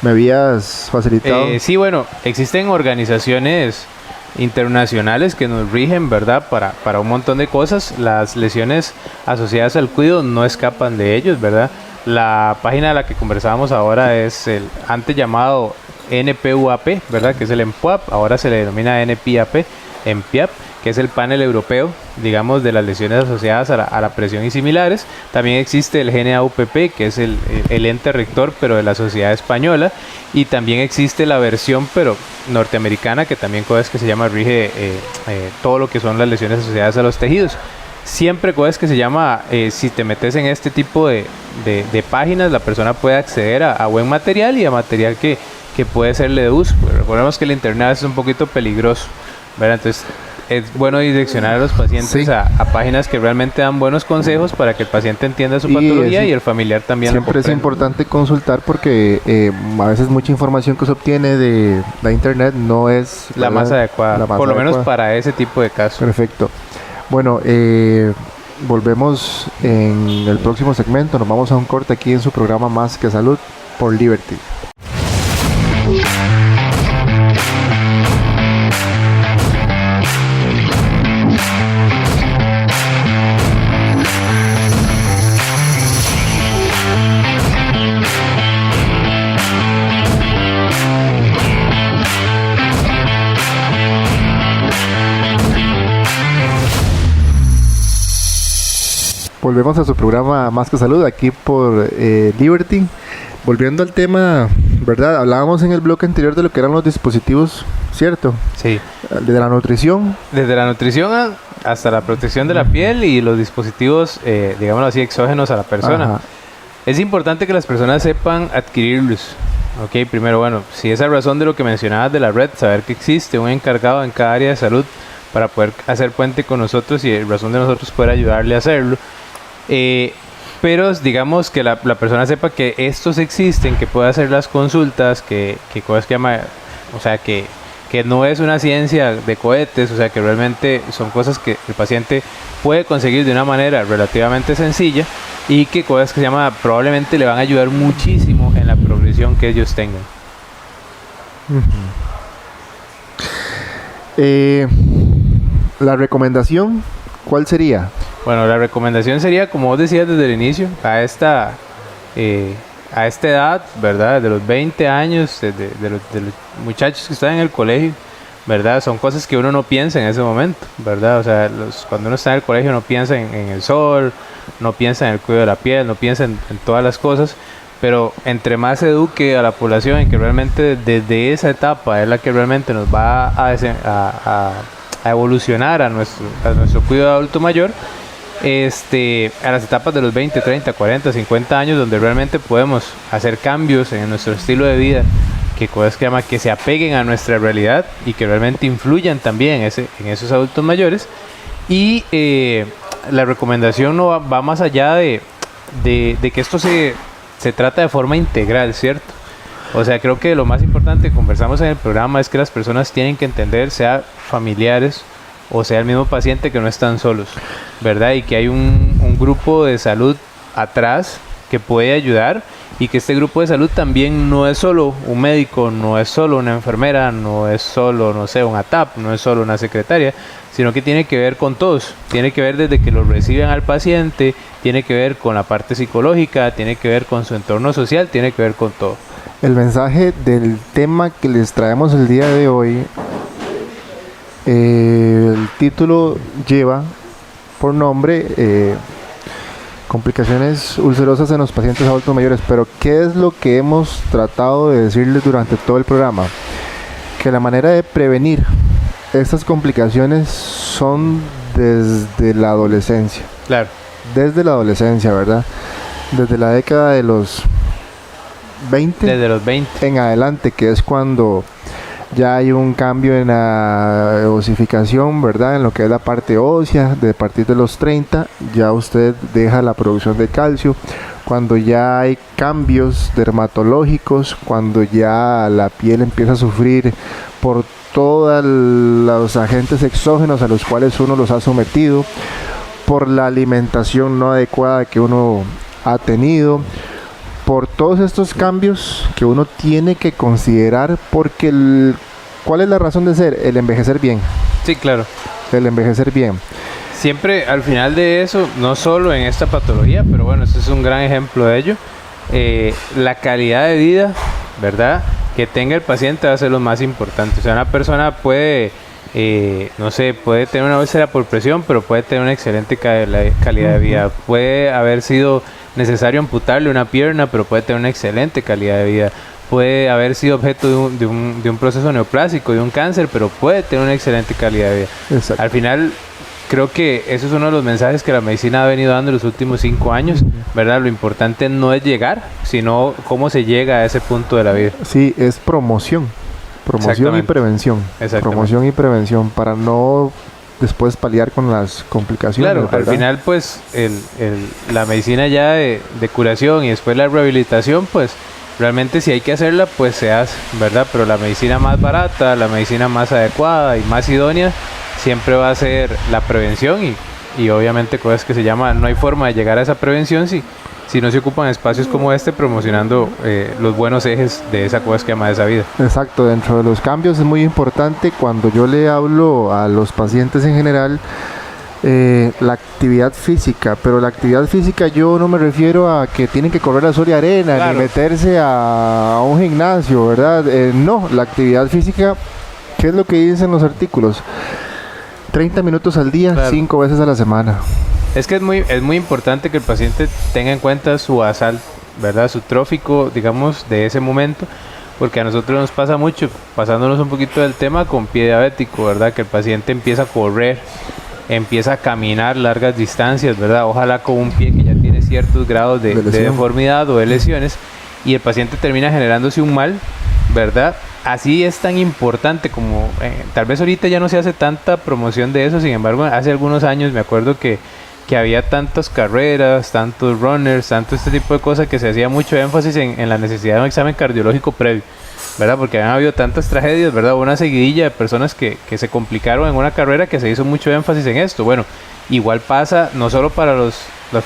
S1: me habías facilitado.
S2: Sí, bueno, existen organizaciones internacionales que nos rigen, ¿verdad? Para un montón de cosas. Las lesiones asociadas al cuidado no escapan de ellos, ¿verdad? La página de la que conversábamos ahora es el antes llamado NPUAP, ¿verdad? Que es el EMPUAP, ahora se le denomina NPIAP, EMPIAP, que es el panel europeo, digamos, de las lesiones asociadas a la presión y similares. También existe el GNAUPP, que es el ente rector, pero de la Sociedad Española. Y también existe la versión, pero norteamericana, que también es que se llama rige todo lo que son las lesiones asociadas a los tejidos. Siempre cosas que se llama, si te metes en este tipo de páginas, la persona puede acceder a buen material y a material que puede serle de uso. Pues recordemos que el internet es un poquito peligroso, ¿verdad? Entonces es bueno direccionar a los pacientes a páginas que realmente dan buenos consejos para que el paciente entienda su patología y el familiar también.
S1: Siempre es importante consultar porque a veces mucha información que se obtiene de la internet no es
S2: la más adecuada, por lo menos para ese tipo de casos.
S1: Perfecto. Bueno, volvemos en el próximo segmento. Nos vamos a un corte aquí en su programa Más que Salud por Liberty. Volvemos a su programa Más que Salud aquí por Liberty. Volviendo al tema, ¿verdad? Hablábamos en el bloque anterior de lo que eran los dispositivos, ¿cierto?
S2: Sí.
S1: Desde la nutrición.
S2: Desde la nutrición hasta la protección de la piel y los dispositivos, digámoslo así, exógenos a la persona. Ajá. Es importante que las personas sepan adquirirlos. Ok, primero, bueno, si esa razón de lo que mencionabas de la red, saber que existe un encargado en cada área de salud para poder hacer puente con nosotros y razón de nosotros poder ayudarle a hacerlo. Pero digamos que la persona sepa que estos existen, que puede hacer las consultas, que cosas que llama, o sea, que no es una ciencia de cohetes, o sea, que realmente son cosas que el paciente puede conseguir de una manera relativamente sencilla y que cosas que se llama probablemente le van a ayudar muchísimo en la progresión que ellos tengan.
S1: La recomendación, ¿cuál sería?
S2: Bueno, la recomendación sería, como vos decías desde el inicio, a esta edad, ¿verdad? De los 20 años, de los muchachos que están en el colegio, ¿verdad? Son cosas que uno no piensa en ese momento, ¿verdad? O sea, cuando uno está en el colegio no piensa en el sol, no piensa en el cuidado de la piel, no piensa en todas las cosas, pero entre más se eduque a la población en que realmente desde esa etapa es la que realmente nos va a evolucionar a nuestro cuidado de adulto mayor, a las etapas de los 20, 30, 40, 50 años, donde realmente podemos hacer cambios en nuestro estilo de vida, que cosas que se apeguen a nuestra realidad y que realmente influyan también en esos adultos mayores. Y la recomendación no va más allá de que esto se trata de forma integral, ¿cierto? O sea, creo que lo más importante que conversamos en el programa es que las personas tienen que entender, sea familiares o sea el mismo paciente, que no están solos, ¿verdad? Y que hay un grupo de salud atrás que puede ayudar y que este grupo de salud también no es solo un médico, no es solo una enfermera, no es solo, no sé, un ATAP, no es solo una secretaria, sino que tiene que ver con todos, tiene que ver desde que lo reciben al paciente, tiene que ver con la parte psicológica, tiene que ver con su entorno social, tiene que ver con todo.
S1: El mensaje del tema que les traemos el día de hoy, el título lleva por nombre complicaciones ulcerosas en los pacientes adultos mayores, pero ¿qué es lo que hemos tratado de decirles durante todo el programa? Que la manera de prevenir estas complicaciones son desde la adolescencia.
S2: Claro.
S1: Desde la adolescencia, ¿verdad? Desde la década de los 20.
S2: Desde los 20.
S1: En adelante, que es cuando ya hay un cambio en la osificación, ¿verdad? En lo que es la parte ósea, de a partir de los 30, ya usted deja la producción de calcio. Cuando ya hay cambios dermatológicos, cuando ya la piel empieza a sufrir por todos los agentes exógenos a los cuales uno los ha sometido, por la alimentación no adecuada que uno ha tenido, por todos estos cambios que uno tiene que considerar, porque ¿cuál es la razón de ser? El envejecer bien.
S2: Sí, claro.
S1: El envejecer bien.
S2: Siempre al final de eso, no solo en esta patología, pero bueno, este es un gran ejemplo de ello, la calidad de vida, ¿verdad?, que tenga el paciente va a ser lo más importante. O sea, una persona puede, no sé, puede tener una úlcera por presión, pero puede tener una excelente calidad de vida. Puede haber sido necesario amputarle una pierna, pero puede tener una excelente calidad de vida. Puede haber sido objeto de un proceso neoplásico, de un cáncer, pero puede tener una excelente calidad de vida.
S1: Exacto.
S2: Al final, creo que eso es uno de los mensajes que la medicina ha venido dando en los últimos 5 años, ¿verdad? Lo importante no es llegar, sino cómo se llega a ese punto de la vida.
S1: Sí, es promoción y prevención. Promoción y prevención para no después paliar con las complicaciones.
S2: Claro,
S1: ¿verdad?
S2: al final pues la medicina ya de curación y después la rehabilitación, pues realmente si hay que hacerla, pues se hace, ¿verdad? Pero la medicina más barata, la medicina más adecuada y más idónea siempre va a ser la prevención y obviamente cosas que se llama, no hay forma de llegar a esa prevención si no se ocupan espacios como este promocionando los buenos ejes de esa cosa que llama esa vida.
S1: Exacto, dentro de los cambios es muy importante cuando yo le hablo a los pacientes en general la actividad física, pero la actividad física yo no me refiero a que tienen que correr a sol y arena,
S2: claro,
S1: ni meterse a un gimnasio, ¿verdad? No, la actividad física, ¿qué es lo que dicen los artículos? 30 minutos al día, claro, 5 veces a la semana.
S2: Es que es muy importante que el paciente tenga en cuenta su basal, ¿verdad? Su trófico, digamos, de ese momento, porque a nosotros nos pasa mucho, pasándonos un poquito del tema con pie diabético, ¿verdad? Que el paciente empieza a correr, empieza a caminar largas distancias, ¿verdad? Ojalá con un pie que ya tiene ciertos grados de deformidad o de lesiones, y el paciente termina generándose un mal, ¿verdad? Así es tan importante como, tal vez ahorita ya no se hace tanta promoción de eso, sin embargo, hace algunos años me acuerdo que había tantas carreras, tantos runners, tanto este tipo de cosas que se hacía mucho énfasis en la necesidad de un examen cardiológico previo, ¿verdad? Porque habían habido tantas tragedias, ¿verdad? Una seguidilla de personas que se complicaron en una carrera que se hizo mucho énfasis en esto. Bueno, igual pasa no solo para los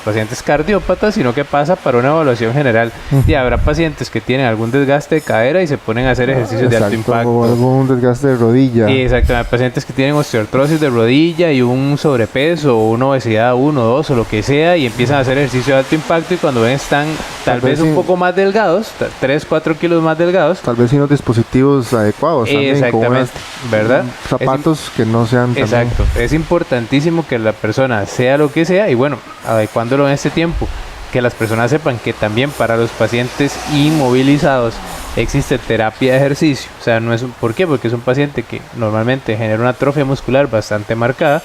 S2: pacientes cardiópatas, sino que pasa para una evaluación general. Y habrá pacientes que tienen algún desgaste de cadera y se ponen a hacer ejercicios de alto impacto.
S1: O algún desgaste de rodilla.
S2: Y exactamente, pacientes que tienen osteoartrosis de rodilla y un sobrepeso o una obesidad 1, 2 o lo que sea, y empiezan a hacer ejercicio de alto impacto, y cuando ven están tal vez un poco más delgados, 3, 4 kilos más delgados.
S1: Tal vez sin los dispositivos adecuados también.
S2: Exactamente, ¿verdad?
S1: Zapatos que no sean también.
S2: Exacto, es importantísimo que la persona sea lo que sea, y bueno, adecuándolo en este tiempo, que las personas sepan que también para los pacientes inmovilizados existe terapia de ejercicio. O sea, no es ¿por qué? Porque es un paciente que normalmente genera una atrofia muscular bastante marcada.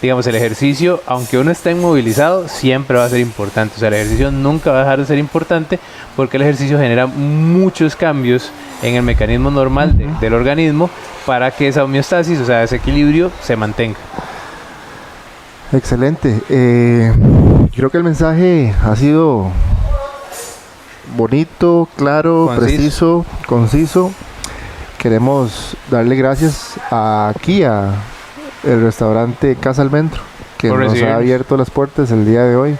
S2: Digamos, el ejercicio, aunque uno esté inmovilizado, siempre va a ser importante. O sea, el ejercicio nunca va a dejar de ser importante, porque el ejercicio genera muchos cambios en el mecanismo normal del organismo para que esa homeostasis, o sea, ese equilibrio, se mantenga.
S1: Excelente. Creo que el mensaje ha sido bonito, claro, preciso, conciso. Queremos darle gracias aquí a el restaurante Casa Almendro, que nos ha abierto las puertas el día de hoy.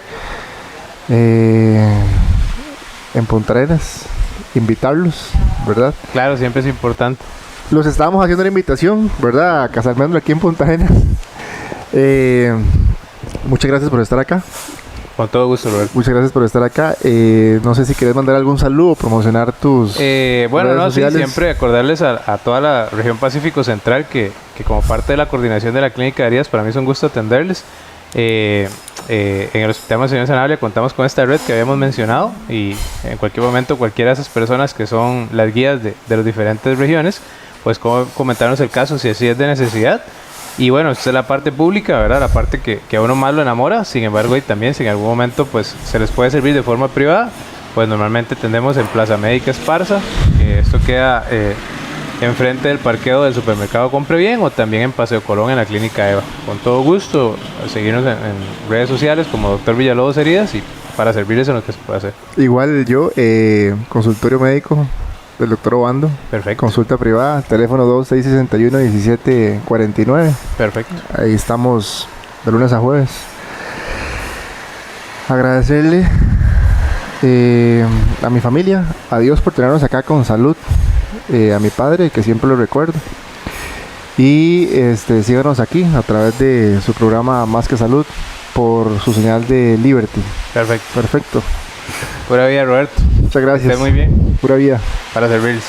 S1: en Punta Arenas, invitarlos, ¿verdad?
S2: Claro, siempre es importante.
S1: Los estábamos haciendo una invitación, ¿verdad? A Casa Almendro aquí en Punta Arenas. Muchas gracias por estar acá.
S2: Con todo gusto, Roberto.
S1: Muchas gracias por estar acá. No sé si quieres mandar algún saludo, promocionar tus
S2: bueno,
S1: redes
S2: no, sí,
S1: sociales.
S2: siempre acordarles a toda la región Pacífico Central que como parte de la coordinación de la Clínica de Heridas, para mí es un gusto atenderles. En el Hospital Monseñor Sanabria contamos con esta red que habíamos mencionado y en cualquier momento cualquiera de esas personas que son las guías de las diferentes regiones, pues comentarnos el caso si así es de necesidad. Y bueno, esta es la parte pública, ¿verdad? La parte que a uno más lo enamora. Sin embargo, y también si en algún momento pues se les puede servir de forma privada, pues normalmente tendemos en Plaza Médica Esparza, que esto queda enfrente del parqueo del supermercado Compre Bien, o también en Paseo Colón en la Clínica Eva. Con todo gusto, seguirnos en redes sociales como Dr. Villalobos Heridas y para servirles en lo que se pueda hacer.
S1: Igual yo, consultorio médico del doctor Obando.
S2: Perfecto.
S1: Consulta privada, teléfono 2661-1749.
S2: Perfecto.
S1: Ahí estamos de lunes a jueves. Agradecerle a mi familia, a Dios por tenernos acá con salud, a mi padre, que siempre lo recuerdo. Y síganos aquí a través de su programa Más que Salud por su señal de Liberty.
S2: Perfecto.
S1: Perfecto.
S2: Pura vida, Roberto.
S1: Muchas gracias.
S2: Esté muy bien.
S1: Pura vida.
S2: Para servirles.